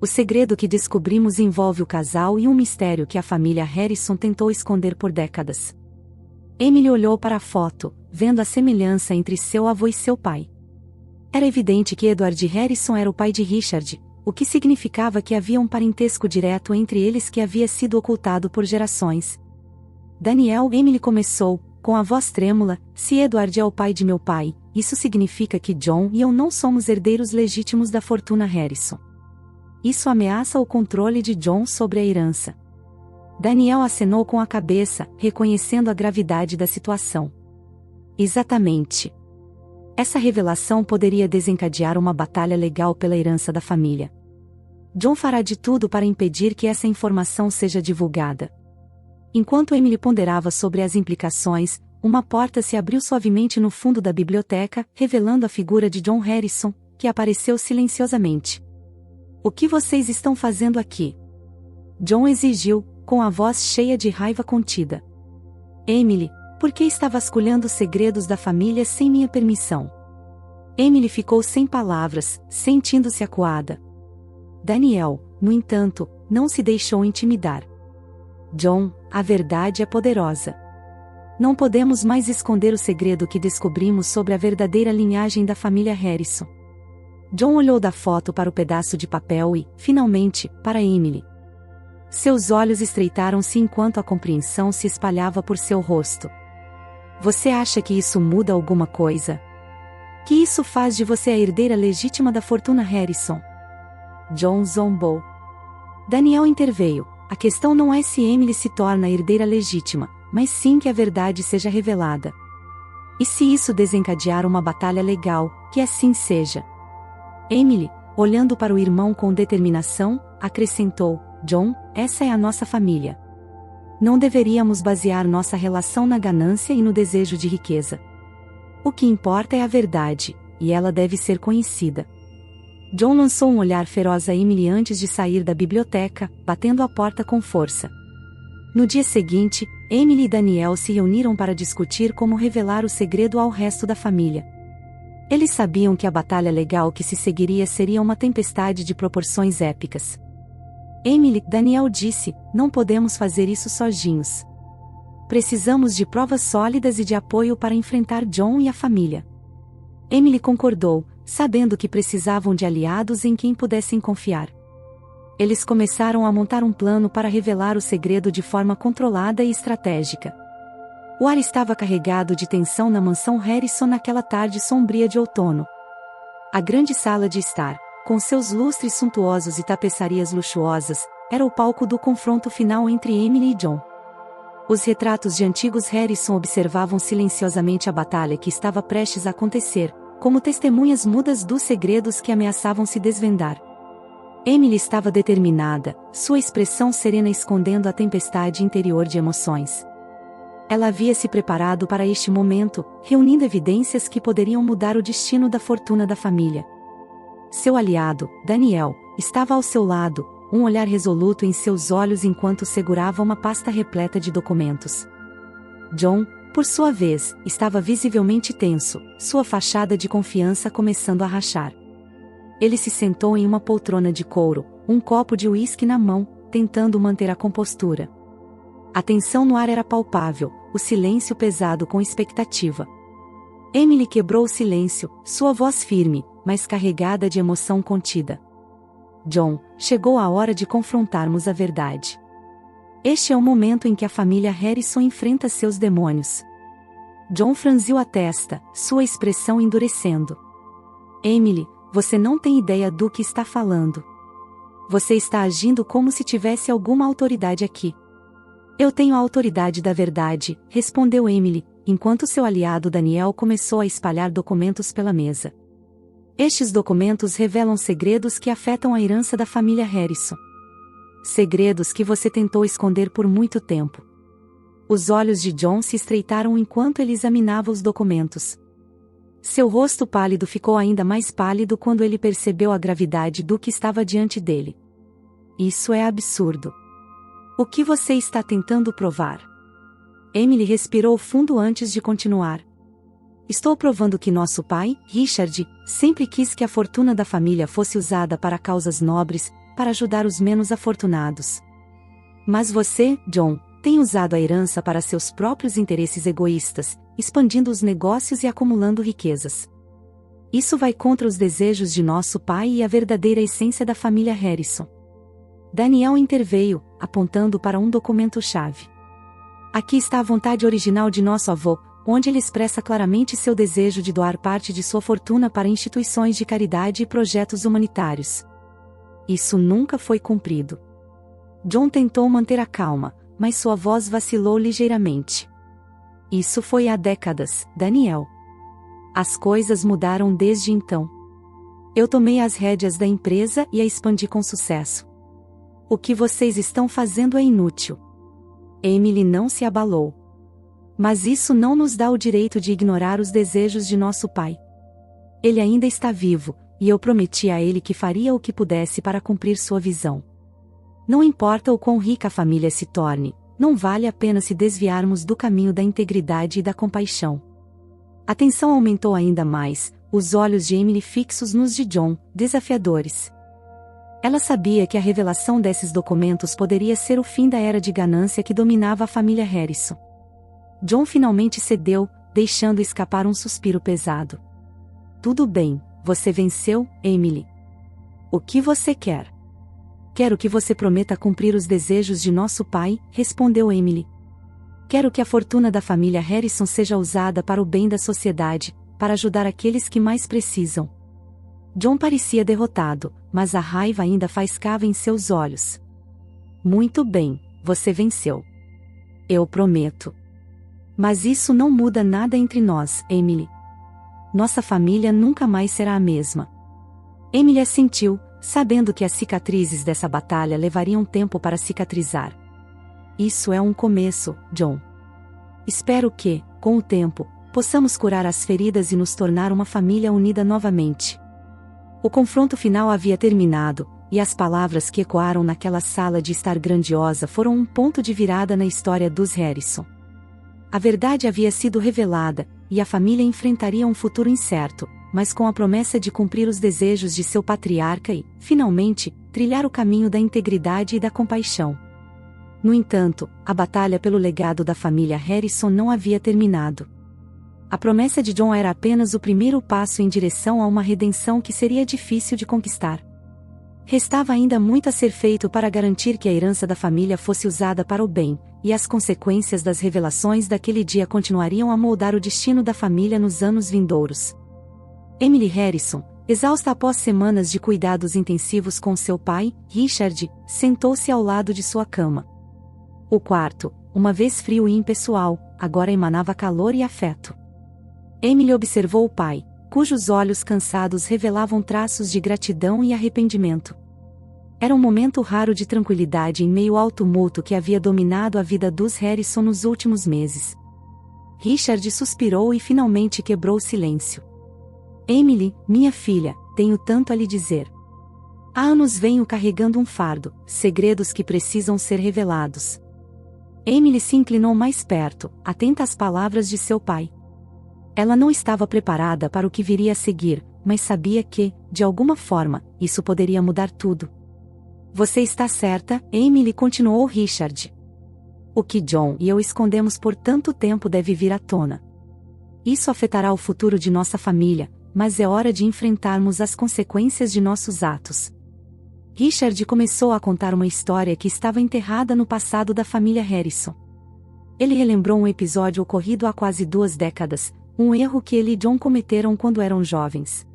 O segredo que descobrimos envolve o casal e um mistério que a família Harrison tentou esconder por décadas. Emily olhou para a foto, vendo a semelhança entre seu avô e seu pai. Era evidente que Edward Harrison era o pai de Richard, o que significava que havia um parentesco direto entre eles que havia sido ocultado por gerações. Daniel, Emily começou, com a voz trêmula, se Edward é o pai de meu pai, isso significa que John e eu não somos herdeiros legítimos da fortuna Harrison. isso ameaça o controle de John sobre a herança. Daniel acenou com a cabeça, reconhecendo a gravidade da situação. Exatamente. Essa revelação poderia desencadear uma batalha legal pela herança da família. John fará de tudo para impedir que essa informação seja divulgada. Enquanto Emily ponderava sobre as implicações, uma porta se abriu suavemente no fundo da biblioteca, revelando a figura de John Harrison, que apareceu silenciosamente. "O que vocês estão fazendo aqui?" John exigiu, com a voz cheia de raiva contida. "Emily, por que está vasculhando os segredos da família sem minha permissão?" Emily ficou sem palavras, sentindo-se acuada. Daniel, no entanto, não se deixou intimidar. "John, a verdade é poderosa. Não podemos mais esconder o segredo que descobrimos sobre a verdadeira linhagem da família Harrison." John olhou da foto para o pedaço de papel e, finalmente, para Emily. Seus olhos estreitaram-se enquanto a compreensão se espalhava por seu rosto. "Você acha que isso muda alguma coisa? Que isso faz de você a herdeira legítima da fortuna Harrison?" John zombou. Daniel interveio. "A questão não é se Emily se torna a herdeira legítima, mas sim que a verdade seja revelada. E se isso desencadear uma batalha legal, que assim seja." Emily, olhando para o irmão com determinação, acrescentou: "John, essa é a nossa família. Não deveríamos basear nossa relação na ganância e no desejo de riqueza. O que importa é a verdade, e ela deve ser conhecida." John lançou um olhar feroz a Emily antes de sair da biblioteca, batendo a porta com força. No dia seguinte, Emily e Daniel se reuniram para discutir como revelar o segredo ao resto da família. Eles sabiam que a batalha legal que se seguiria seria uma tempestade de proporções épicas. Emily, Daniel disse, "Não podemos fazer isso sozinhos. Precisamos de provas sólidas e de apoio para enfrentar John e a família." Emily concordou, sabendo que precisavam de aliados em quem pudessem confiar. Eles começaram a montar um plano para revelar o segredo de forma controlada e estratégica. O ar estava carregado de tensão na mansão Harrison naquela tarde sombria de outono. A grande sala de estar, com seus lustres suntuosos e tapeçarias luxuosas, era o palco do confronto final entre Emily e John. Os retratos de antigos Harrison observavam silenciosamente a batalha que estava prestes a acontecer, como testemunhas mudas dos segredos que ameaçavam se desvendar. Emily estava determinada, sua expressão serena escondendo a tempestade interior de emoções. Ela havia se preparado para este momento, reunindo evidências que poderiam mudar o destino da fortuna da família. Seu aliado, Daniel, estava ao seu lado, um olhar resoluto em seus olhos enquanto segurava uma pasta repleta de documentos. John, por sua vez, estava visivelmente tenso, sua fachada de confiança começando a rachar. Ele se sentou em uma poltrona de couro, um copo de uísque na mão, tentando manter a compostura. A tensão no ar era palpável, o silêncio pesado com expectativa. Emily quebrou o silêncio, sua voz firme, mas carregada de emoção contida. "John, chegou a hora de confrontarmos a verdade. Este é o momento em que a família Harrison enfrenta seus demônios." John franziu a testa, sua expressão endurecendo. "Emily, você não tem ideia do que está falando. Você está agindo como se tivesse alguma autoridade aqui." "Eu tenho a autoridade da verdade", respondeu Emily, enquanto seu aliado Daniel começou a espalhar documentos pela mesa. "Estes documentos revelam segredos que afetam a herança da família Harrison. Segredos que você tentou esconder por muito tempo." Os olhos de John se estreitaram enquanto ele examinava os documentos. Seu rosto pálido ficou ainda mais pálido quando ele percebeu a gravidade do que estava diante dele. "Isso é absurdo. O que você está tentando provar?" Emily respirou fundo antes de continuar. "Estou provando que nosso pai, Richard, sempre quis que a fortuna da família fosse usada para causas nobres, para ajudar os menos afortunados. Mas você, John, tem usado a herança para seus próprios interesses egoístas, expandindo os negócios e acumulando riquezas. Isso vai contra os desejos de nosso pai e a verdadeira essência da família Harrison." Daniel interveio, apontando para um documento-chave. "Aqui está a vontade original de nosso avô, onde ele expressa claramente seu desejo de doar parte de sua fortuna para instituições de caridade e projetos humanitários." Isso nunca foi cumprido. John tentou manter a calma, mas sua voz vacilou ligeiramente. Isso foi há décadas, Daniel. As coisas mudaram desde então. Eu tomei as rédeas da empresa e a expandi com sucesso. O que vocês estão fazendo é inútil. Emily não se abalou. Mas isso não nos dá o direito de ignorar os desejos de nosso pai. Ele ainda está vivo, e eu prometi a ele que faria o que pudesse para cumprir sua visão. Não importa o quão rica a família se torne, não vale a pena se desviarmos do caminho da integridade e da compaixão. A tensão aumentou ainda mais, os olhos de Emily fixos nos de John, desafiadores. Ela sabia que a revelação desses documentos poderia ser o fim da era de ganância que dominava a família Harrison. John finalmente cedeu, deixando escapar um suspiro pesado. Tudo bem, você venceu, Emily. O que você quer? Quero que você prometa cumprir os desejos de nosso pai, respondeu Emily. Quero que a fortuna da família Harrison seja usada para o bem da sociedade, para ajudar aqueles que mais precisam. John parecia derrotado, mas a raiva ainda faiscava em seus olhos. Muito bem, você venceu. Eu prometo. Mas isso não muda nada entre nós, Emily. Nossa família nunca mais será a mesma. Emily assentiu, sabendo que as cicatrizes dessa batalha levariam tempo para cicatrizar. Isso é um começo, John. Espero que, com o tempo, possamos curar as feridas e nos tornar uma família unida novamente. O confronto final havia terminado, e as palavras que ecoaram naquela sala de estar grandiosa foram um ponto de virada na história dos Harrison. A verdade havia sido revelada, e a família enfrentaria um futuro incerto, mas com a promessa de cumprir os desejos de seu patriarca e, finalmente, trilhar o caminho da integridade e da compaixão. No entanto, a batalha pelo legado da família Harrison não havia terminado. A promessa de John era apenas o primeiro passo em direção a uma redenção que seria difícil de conquistar. Restava ainda muito a ser feito para garantir que a herança da família fosse usada para o bem, e as consequências das revelações daquele dia continuariam a moldar o destino da família nos anos vindouros. Emily Harrison, exausta após semanas de cuidados intensivos com seu pai, Richard, sentou-se ao lado de sua cama. O quarto, uma vez frio e impessoal, agora emanava calor e afeto. Emily observou o pai, cujos olhos cansados revelavam traços de gratidão e arrependimento. Era um momento raro de tranquilidade em meio ao tumulto que havia dominado a vida dos Harrison nos últimos meses. Richard suspirou e finalmente quebrou o silêncio. Emily, minha filha, tenho tanto a lhe dizer. Há anos venho carregando um fardo, segredos que precisam ser revelados. Emily se inclinou mais perto, atenta às palavras de seu pai. Ela não estava preparada para o que viria a seguir, mas sabia que, de alguma forma, isso poderia mudar tudo. Você está certa, Emily, continuou Richard. O que John e eu escondemos por tanto tempo deve vir à tona. Isso afetará o futuro de nossa família, mas é hora de enfrentarmos as consequências de nossos atos. Richard começou a contar uma história que estava enterrada no passado da família Harrison. Ele relembrou um episódio ocorrido há quase 2 décadas, um erro que ele e John cometeram quando eram jovens.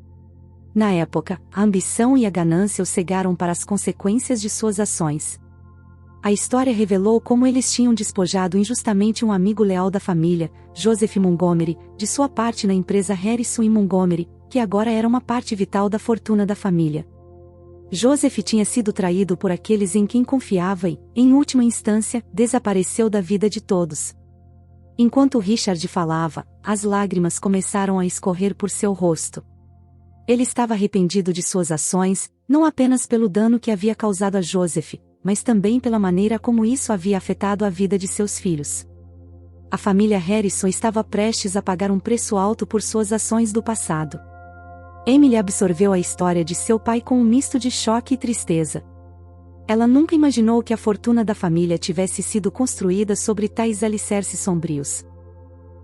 Na época, a ambição e a ganância o cegaram para as consequências de suas ações. A história revelou como eles tinham despojado injustamente um amigo leal da família, Joseph Montgomery, de sua parte na empresa Harrison e Montgomery, que agora era uma parte vital da fortuna da família. Joseph tinha sido traído por aqueles em quem confiava e, em última instância, desapareceu da vida de todos. Enquanto Richard falava, as lágrimas começaram a escorrer por seu rosto. Ele estava arrependido de suas ações, não apenas pelo dano que havia causado a Joseph, mas também pela maneira como isso havia afetado a vida de seus filhos. A família Harrison estava prestes a pagar um preço alto por suas ações do passado. Emily absorveu a história de seu pai com um misto de choque e tristeza. Ela nunca imaginou que a fortuna da família tivesse sido construída sobre tais alicerces sombrios.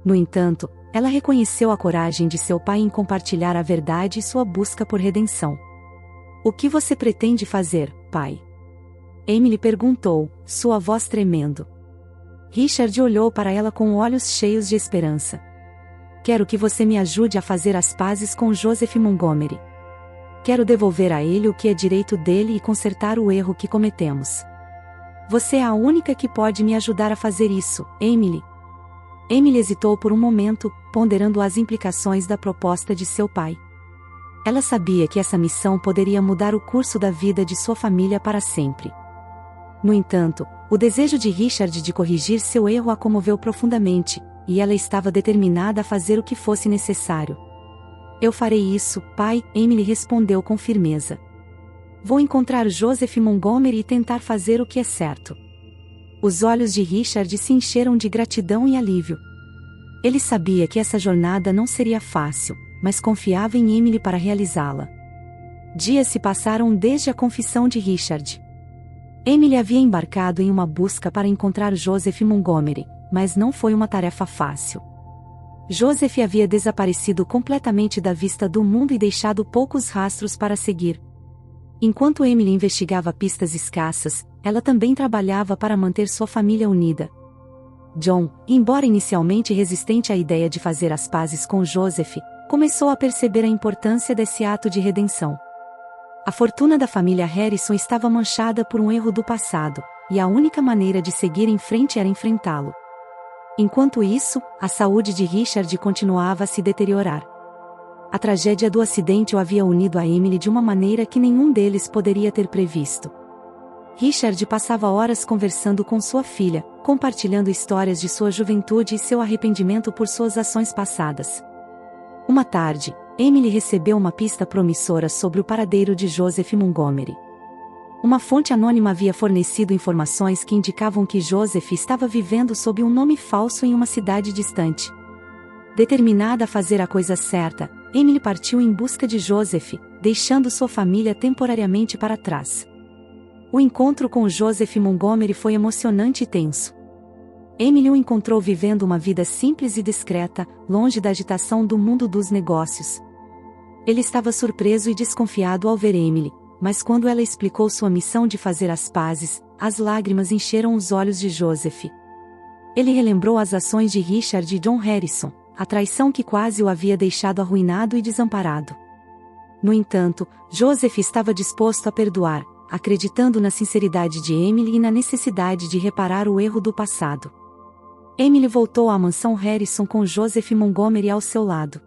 No entanto, ela reconheceu a coragem de seu pai em compartilhar a verdade e sua busca por redenção. O que você pretende fazer, pai? Emily perguntou, sua voz tremendo. Richard olhou para ela com olhos cheios de esperança. Quero que você me ajude a fazer as pazes com Joseph Montgomery. Quero devolver a ele o que é direito dele e consertar o erro que cometemos. Você é a única que pode me ajudar a fazer isso, Emily. Emily hesitou por um momento, ponderando as implicações da proposta de seu pai. Ela sabia que essa missão poderia mudar o curso da vida de sua família para sempre. No entanto, o desejo de Richard de corrigir seu erro a comoveu profundamente, e ela estava determinada a fazer o que fosse necessário. Eu farei isso, pai, Emily respondeu com firmeza. Vou encontrar Joseph Montgomery e tentar fazer o que é certo. Os olhos de Richard se encheram de gratidão e alívio. Ele sabia que essa jornada não seria fácil, mas confiava em Emily para realizá-la. Dias se passaram desde a confissão de Richard. Emily havia embarcado em uma busca para encontrar Joseph Montgomery, mas não foi uma tarefa fácil. Joseph havia desaparecido completamente da vista do mundo e deixado poucos rastros para seguir. Enquanto Emily investigava pistas escassas, ela também trabalhava para manter sua família unida. John, embora inicialmente resistente à ideia de fazer as pazes com Joseph, começou a perceber a importância desse ato de redenção. A fortuna da família Harrison estava manchada por um erro do passado, e a única maneira de seguir em frente era enfrentá-lo. Enquanto isso, a saúde de Richard continuava a se deteriorar. A tragédia do acidente o havia unido a Emily de uma maneira que nenhum deles poderia ter previsto. Richard passava horas conversando com sua filha, compartilhando histórias de sua juventude e seu arrependimento por suas ações passadas. Uma tarde, Emily recebeu uma pista promissora sobre o paradeiro de Joseph Montgomery. Uma fonte anônima havia fornecido informações que indicavam que Joseph estava vivendo sob um nome falso em uma cidade distante. Determinada a fazer a coisa certa, Emily partiu em busca de Joseph, deixando sua família temporariamente para trás. O encontro com Joseph Montgomery foi emocionante e tenso. Emily o encontrou vivendo uma vida simples e discreta, longe da agitação do mundo dos negócios. Ele estava surpreso e desconfiado ao ver Emily, mas quando ela explicou sua missão de fazer as pazes, as lágrimas encheram os olhos de Joseph. Ele relembrou as ações de Richard e John Harrison, a traição que quase o havia deixado arruinado e desamparado. No entanto, Joseph estava disposto a perdoar, acreditando na sinceridade de Emily e na necessidade de reparar o erro do passado. Emily voltou à mansão Harrison com Joseph Montgomery ao seu lado.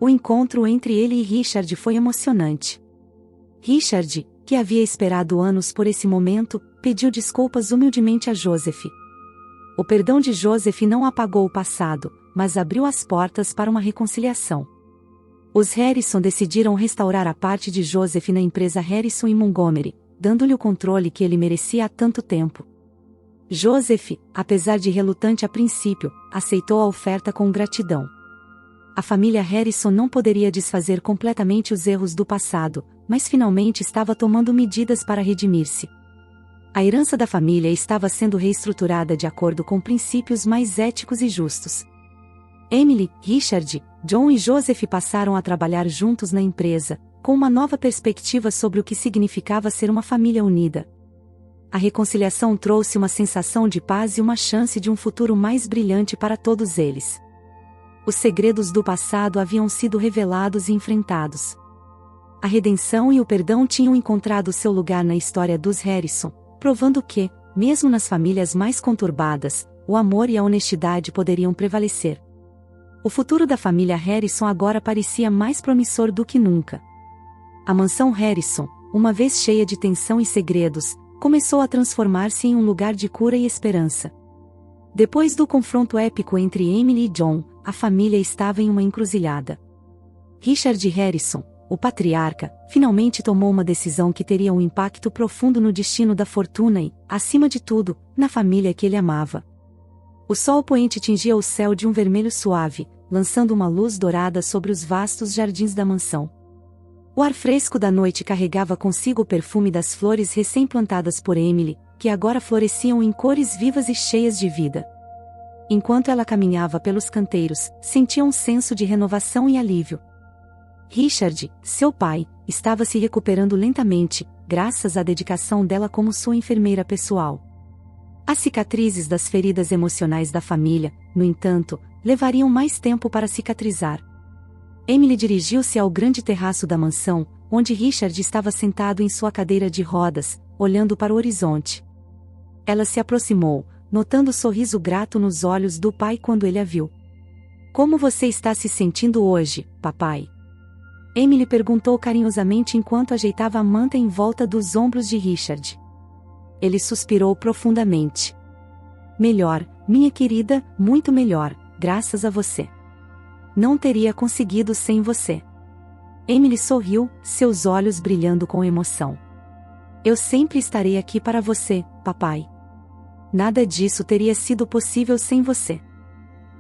O encontro entre ele e Richard foi emocionante. Richard, que havia esperado anos por esse momento, pediu desculpas humildemente a Joseph. O perdão de Joseph não apagou o passado, mas abriu as portas para uma reconciliação. Os Harrison decidiram restaurar a parte de Joseph na empresa Harrison e Montgomery, dando-lhe o controle que ele merecia há tanto tempo. Joseph, apesar de relutante a princípio, aceitou a oferta com gratidão. A família Harrison não poderia desfazer completamente os erros do passado, mas finalmente estava tomando medidas para redimir-se. A herança da família estava sendo reestruturada de acordo com princípios mais éticos e justos. Emily, Richard, John e Joseph passaram a trabalhar juntos na empresa, com uma nova perspectiva sobre o que significava ser uma família unida. A reconciliação trouxe uma sensação de paz e uma chance de um futuro mais brilhante para todos eles. Os segredos do passado haviam sido revelados e enfrentados. A redenção e o perdão tinham encontrado seu lugar na história dos Harrison, provando que, mesmo nas famílias mais conturbadas, o amor e a honestidade poderiam prevalecer. O futuro da família Harrison agora parecia mais promissor do que nunca. A mansão Harrison, uma vez cheia de tensão e segredos, começou a transformar-se em um lugar de cura e esperança. Depois do confronto épico entre Emily e John, a família estava em uma encruzilhada. Richard Harrison, o patriarca, finalmente tomou uma decisão que teria um impacto profundo no destino da fortuna e, acima de tudo, na família que ele amava. O sol poente tingia o céu de um vermelho suave, lançando uma luz dourada sobre os vastos jardins da mansão. O ar fresco da noite carregava consigo o perfume das flores recém-plantadas por Emily, que agora floresciam em cores vivas e cheias de vida. Enquanto ela caminhava pelos canteiros, sentia um senso de renovação e alívio. Richard, seu pai, estava se recuperando lentamente, graças à dedicação dela como sua enfermeira pessoal. As cicatrizes das feridas emocionais da família, no entanto, levariam mais tempo para cicatrizar. Emily dirigiu-se ao grande terraço da mansão, onde Richard estava sentado em sua cadeira de rodas, olhando para o horizonte. Ela se aproximou, notando o sorriso grato nos olhos do pai quando ele a viu. Como você está se sentindo hoje, papai? Emily perguntou carinhosamente enquanto ajeitava a manta em volta dos ombros de Richard. Ele suspirou profundamente. Melhor, minha querida, muito melhor, graças a você. Não teria conseguido sem você. Emily sorriu, seus olhos brilhando com emoção. Eu sempre estarei aqui para você, papai. Nada disso teria sido possível sem você.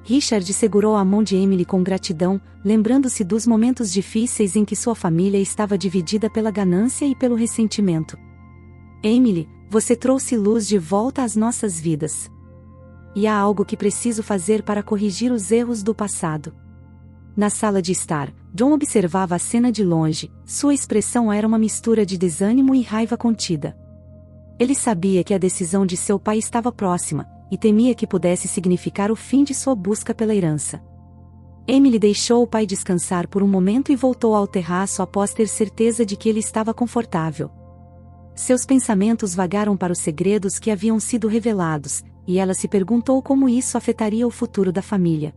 Richard segurou a mão de Emily com gratidão, lembrando-se dos momentos difíceis em que sua família estava dividida pela ganância e pelo ressentimento. Emily, você trouxe luz de volta às nossas vidas. E há algo que preciso fazer para corrigir os erros do passado. Na sala de estar, John observava a cena de longe, sua expressão era uma mistura de desânimo e raiva contida. Ele sabia que a decisão de seu pai estava próxima, e temia que pudesse significar o fim de sua busca pela herança. Emily deixou o pai descansar por um momento e voltou ao terraço após ter certeza de que ele estava confortável. Seus pensamentos vagaram para os segredos que haviam sido revelados, e ela se perguntou como isso afetaria o futuro da família.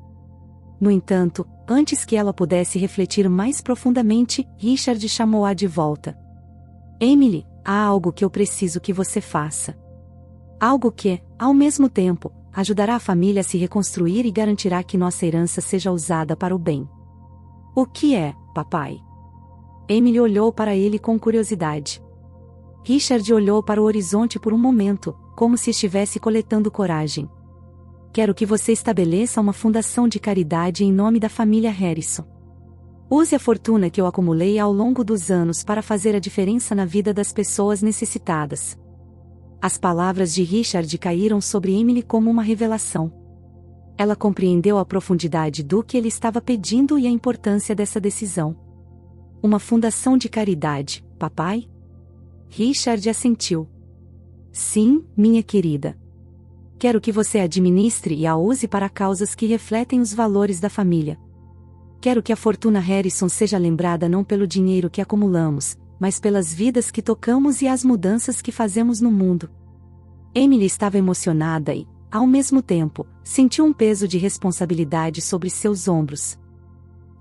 No entanto, antes que ela pudesse refletir mais profundamente, Richard chamou-a de volta. Emily, há algo que eu preciso que você faça. Algo que, ao mesmo tempo, ajudará a família a se reconstruir e garantirá que nossa herança seja usada para o bem. O que é, papai? Emily olhou para ele com curiosidade. Richard olhou para o horizonte por um momento, como se estivesse coletando coragem. Quero que você estabeleça uma fundação de caridade em nome da família Harrison. Use a fortuna que eu acumulei ao longo dos anos para fazer a diferença na vida das pessoas necessitadas. As palavras de Richard caíram sobre Emily como uma revelação. Ela compreendeu a profundidade do que ele estava pedindo e a importância dessa decisão. Uma fundação de caridade, papai? Richard assentiu. Sim, minha querida. Quero que você a administre e a use para causas que refletem os valores da família. Quero que a fortuna Harrison seja lembrada não pelo dinheiro que acumulamos, mas pelas vidas que tocamos e as mudanças que fazemos no mundo. Emily estava emocionada e, ao mesmo tempo, sentiu um peso de responsabilidade sobre seus ombros.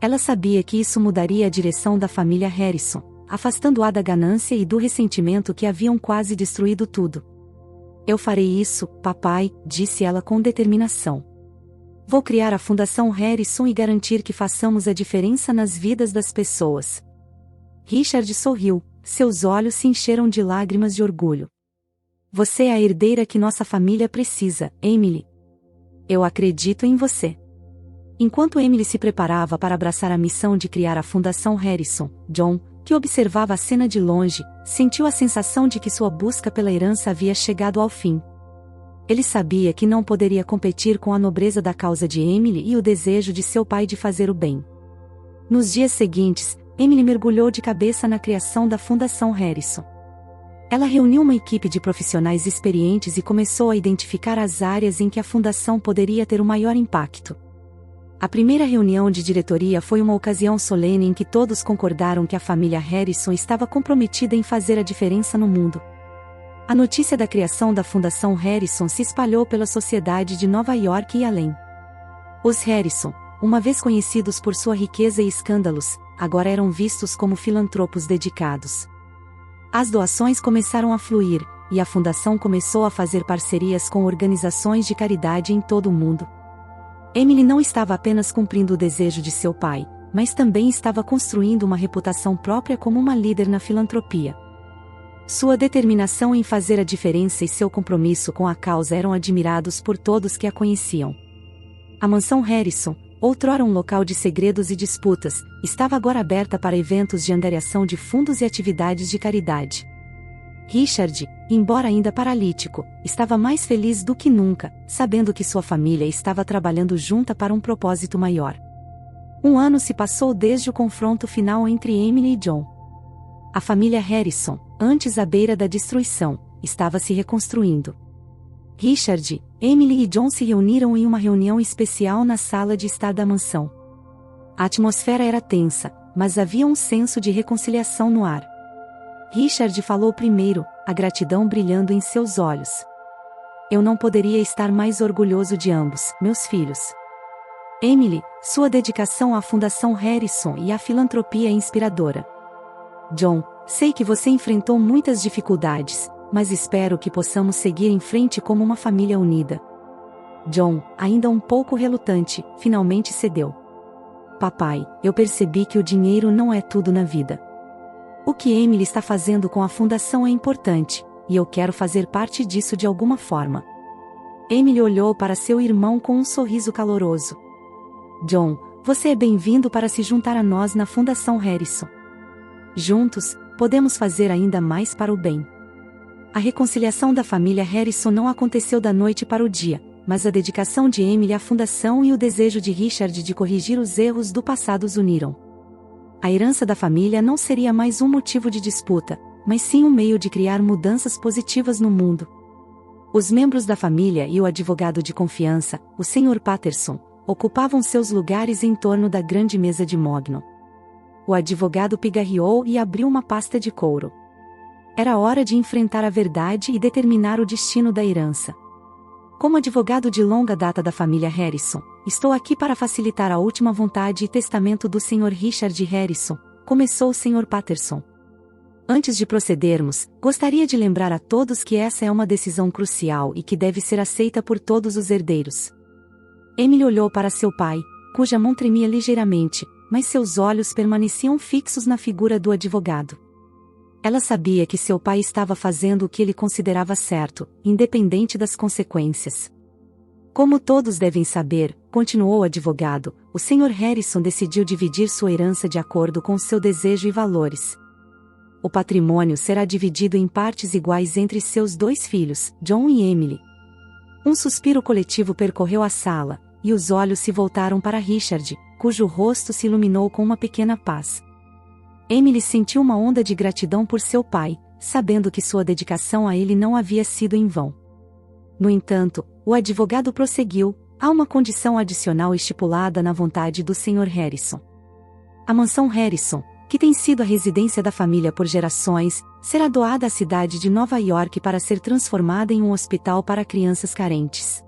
Ela sabia que isso mudaria a direção da família Harrison, afastando-a da ganância e do ressentimento que haviam quase destruído tudo. Eu farei isso, papai, disse ela com determinação. Vou criar a Fundação Harrison e garantir que façamos a diferença nas vidas das pessoas. Richard sorriu, seus olhos se encheram de lágrimas de orgulho. Você é a herdeira que nossa família precisa, Emily. Eu acredito em você. Enquanto Emily se preparava para abraçar a missão de criar a Fundação Harrison, John, que observava a cena de longe, sentiu a sensação de que sua busca pela herança havia chegado ao fim. Ele sabia que não poderia competir com a nobreza da causa de Emily e o desejo de seu pai de fazer o bem. Nos dias seguintes, Emily mergulhou de cabeça na criação da Fundação Harrison. Ela reuniu uma equipe de profissionais experientes e começou a identificar as áreas em que a fundação poderia ter o maior impacto. A primeira reunião de diretoria foi uma ocasião solene em que todos concordaram que a família Harrison estava comprometida em fazer a diferença no mundo. A notícia da criação da Fundação Harrison se espalhou pela sociedade de Nova York e além. Os Harrison, uma vez conhecidos por sua riqueza e escândalos, agora eram vistos como filantropos dedicados. As doações começaram a fluir, e a fundação começou a fazer parcerias com organizações de caridade em todo o mundo. Emily não estava apenas cumprindo o desejo de seu pai, mas também estava construindo uma reputação própria como uma líder na filantropia. Sua determinação em fazer a diferença e seu compromisso com a causa eram admirados por todos que a conheciam. A mansão Harrison, outrora um local de segredos e disputas, estava agora aberta para eventos de angariação de fundos e atividades de caridade. Richard, embora ainda paralítico, estava mais feliz do que nunca, sabendo que sua família estava trabalhando junta para um propósito maior. Um ano se passou desde o confronto final entre Emily e John. A família Harrison, antes à beira da destruição, estava se reconstruindo. Richard, Emily e John se reuniram em uma reunião especial na sala de estar da mansão. A atmosfera era tensa, mas havia um senso de reconciliação no ar. Richard falou primeiro, a gratidão brilhando em seus olhos. Eu não poderia estar mais orgulhoso de ambos, meus filhos. Emily, sua dedicação à Fundação Harrison e à filantropia é inspiradora. John, sei que você enfrentou muitas dificuldades, mas espero que possamos seguir em frente como uma família unida. John, ainda um pouco relutante, finalmente cedeu. Papai, eu percebi que o dinheiro não é tudo na vida. O que Emily está fazendo com a fundação é importante, e eu quero fazer parte disso de alguma forma. Emily olhou para seu irmão com um sorriso caloroso. John, você é bem-vindo para se juntar a nós na Fundação Harrison. Juntos, podemos fazer ainda mais para o bem. A reconciliação da família Harrison não aconteceu da noite para o dia, mas a dedicação de Emily à fundação e o desejo de Richard de corrigir os erros do passado os uniram. A herança da família não seria mais um motivo de disputa, mas sim um meio de criar mudanças positivas no mundo. Os membros da família e o advogado de confiança, o Sr. Patterson, ocupavam seus lugares em torno da grande mesa de mogno. O advogado pigarreou e abriu uma pasta de couro. Era hora de enfrentar a verdade e determinar o destino da herança. Como advogado de longa data da família Harrison, estou aqui para facilitar a última vontade e testamento do Sr. Richard Harrison, começou o Sr. Patterson. Antes de procedermos, gostaria de lembrar a todos que essa é uma decisão crucial e que deve ser aceita por todos os herdeiros. Emily olhou para seu pai, cuja mão tremia ligeiramente, mas seus olhos permaneciam fixos na figura do advogado. Ela sabia que seu pai estava fazendo o que ele considerava certo, independente das consequências. Como todos devem saber, continuou o advogado, o Sr. Harrison decidiu dividir sua herança de acordo com seu desejo e valores. O patrimônio será dividido em partes iguais entre seus dois filhos, John e Emily. Um suspiro coletivo percorreu a sala, e os olhos se voltaram para Richard, cujo rosto se iluminou com uma pequena paz. Emily sentiu uma onda de gratidão por seu pai, sabendo que sua dedicação a ele não havia sido em vão. No entanto, o advogado prosseguiu, há uma condição adicional estipulada na vontade do Sr. Harrison. A mansão Harrison, que tem sido a residência da família por gerações, será doada à cidade de Nova York para ser transformada em um hospital para crianças carentes.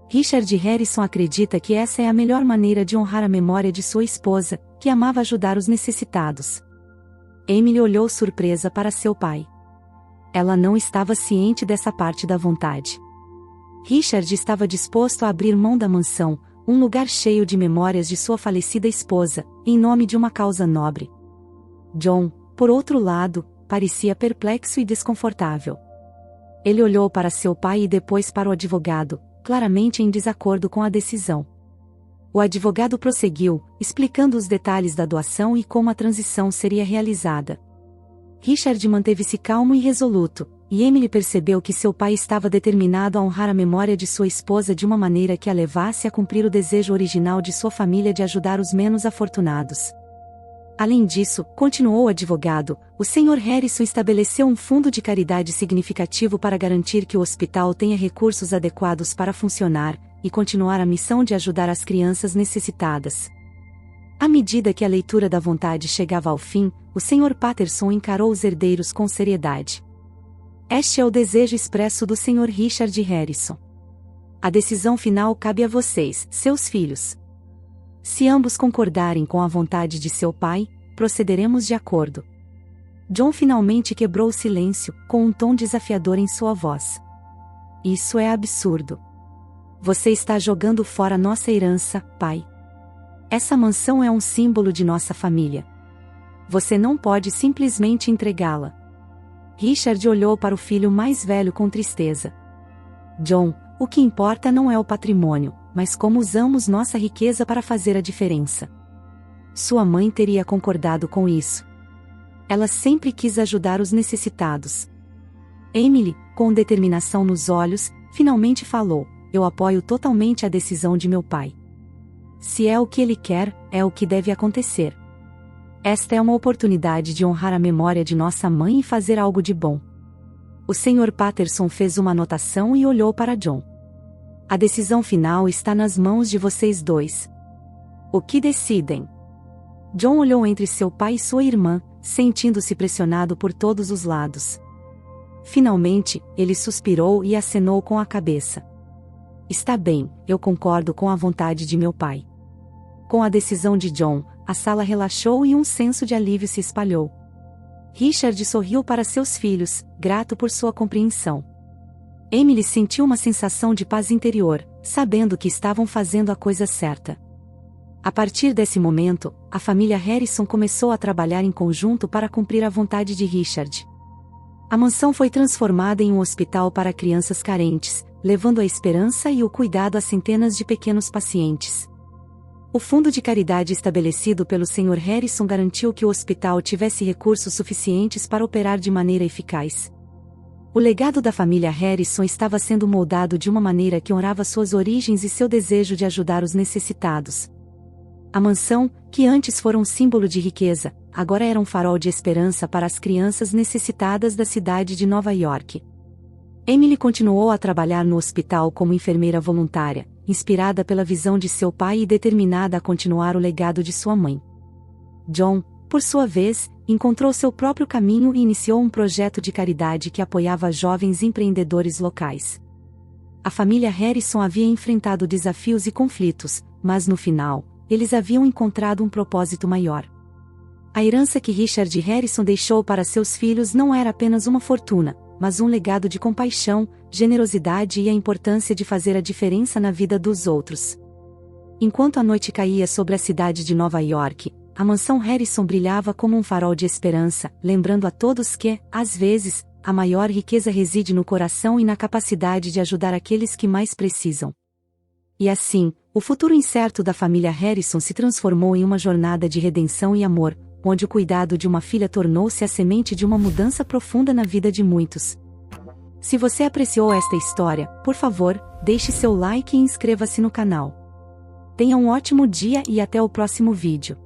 Richard Harrison acredita que essa é a melhor maneira de honrar a memória de sua esposa, que amava ajudar os necessitados. Emily olhou surpresa para seu pai. Ela não estava ciente dessa parte da vontade. Richard estava disposto a abrir mão da mansão, um lugar cheio de memórias de sua falecida esposa, em nome de uma causa nobre. John, por outro lado, parecia perplexo e desconfortável. Ele olhou para seu pai e depois para o advogado, claramente em desacordo com a decisão. O advogado prosseguiu, explicando os detalhes da doação e como a transição seria realizada. Richard manteve-se calmo e resoluto, e Emily percebeu que seu pai estava determinado a honrar a memória de sua esposa de uma maneira que a levasse a cumprir o desejo original de sua família de ajudar os menos afortunados. Além disso, continuou o advogado, o Sr. Harrison estabeleceu um fundo de caridade significativo para garantir que o hospital tenha recursos adequados para funcionar, e continuar a missão de ajudar as crianças necessitadas. À medida que a leitura da vontade chegava ao fim, o Sr. Patterson encarou os herdeiros com seriedade. Este é o desejo expresso do Sr. Richard Harrison. A decisão final cabe a vocês, seus filhos. Se ambos concordarem com a vontade de seu pai, procederemos de acordo. John finalmente quebrou o silêncio, com um tom desafiador em sua voz. Isso é absurdo. Você está jogando fora nossa herança, pai. Essa mansão é um símbolo de nossa família. Você não pode simplesmente entregá-la. Richard olhou para o filho mais velho com tristeza. John, o que importa não é o patrimônio, mas como usamos nossa riqueza para fazer a diferença. Sua mãe teria concordado com isso. Ela sempre quis ajudar os necessitados. Emily, com determinação nos olhos, finalmente falou: eu apoio totalmente a decisão de meu pai. Se é o que ele quer, é o que deve acontecer. Esta é uma oportunidade de honrar a memória de nossa mãe e fazer algo de bom. O Sr. Patterson fez uma anotação e olhou para John. A decisão final está nas mãos de vocês dois. O que decidem? John olhou entre seu pai e sua irmã, sentindo-se pressionado por todos os lados. Finalmente, ele suspirou e acenou com a cabeça. Está bem, eu concordo com a vontade de meu pai. Com a decisão de John, a sala relaxou e um senso de alívio se espalhou. Richard sorriu para seus filhos, grato por sua compreensão. Emily sentiu uma sensação de paz interior, sabendo que estavam fazendo a coisa certa. A partir desse momento, a família Harrison começou a trabalhar em conjunto para cumprir a vontade de Richard. A mansão foi transformada em um hospital para crianças carentes, levando a esperança e o cuidado a centenas de pequenos pacientes. O fundo de caridade estabelecido pelo Sr. Harrison garantiu que o hospital tivesse recursos suficientes para operar de maneira eficaz. O legado da família Harrison estava sendo moldado de uma maneira que honrava suas origens e seu desejo de ajudar os necessitados. A mansão, que antes fora um símbolo de riqueza, agora era um farol de esperança para as crianças necessitadas da cidade de Nova York. Emily continuou a trabalhar no hospital como enfermeira voluntária, inspirada pela visão de seu pai e determinada a continuar o legado de sua mãe. John, por sua vez, encontrou seu próprio caminho e iniciou um projeto de caridade que apoiava jovens empreendedores locais. A família Harrison havia enfrentado desafios e conflitos, mas no final, eles haviam encontrado um propósito maior. A herança que Richard Harrison deixou para seus filhos não era apenas uma fortuna, mas um legado de compaixão, generosidade e a importância de fazer a diferença na vida dos outros. Enquanto a noite caía sobre a cidade de Nova York, a mansão Harrison brilhava como um farol de esperança, lembrando a todos que, às vezes, a maior riqueza reside no coração e na capacidade de ajudar aqueles que mais precisam. E assim, o futuro incerto da família Harrison se transformou em uma jornada de redenção e amor, onde o cuidado de uma filha tornou-se a semente de uma mudança profunda na vida de muitos. Se você apreciou esta história, por favor, deixe seu like e inscreva-se no canal. Tenha um ótimo dia e até o próximo vídeo.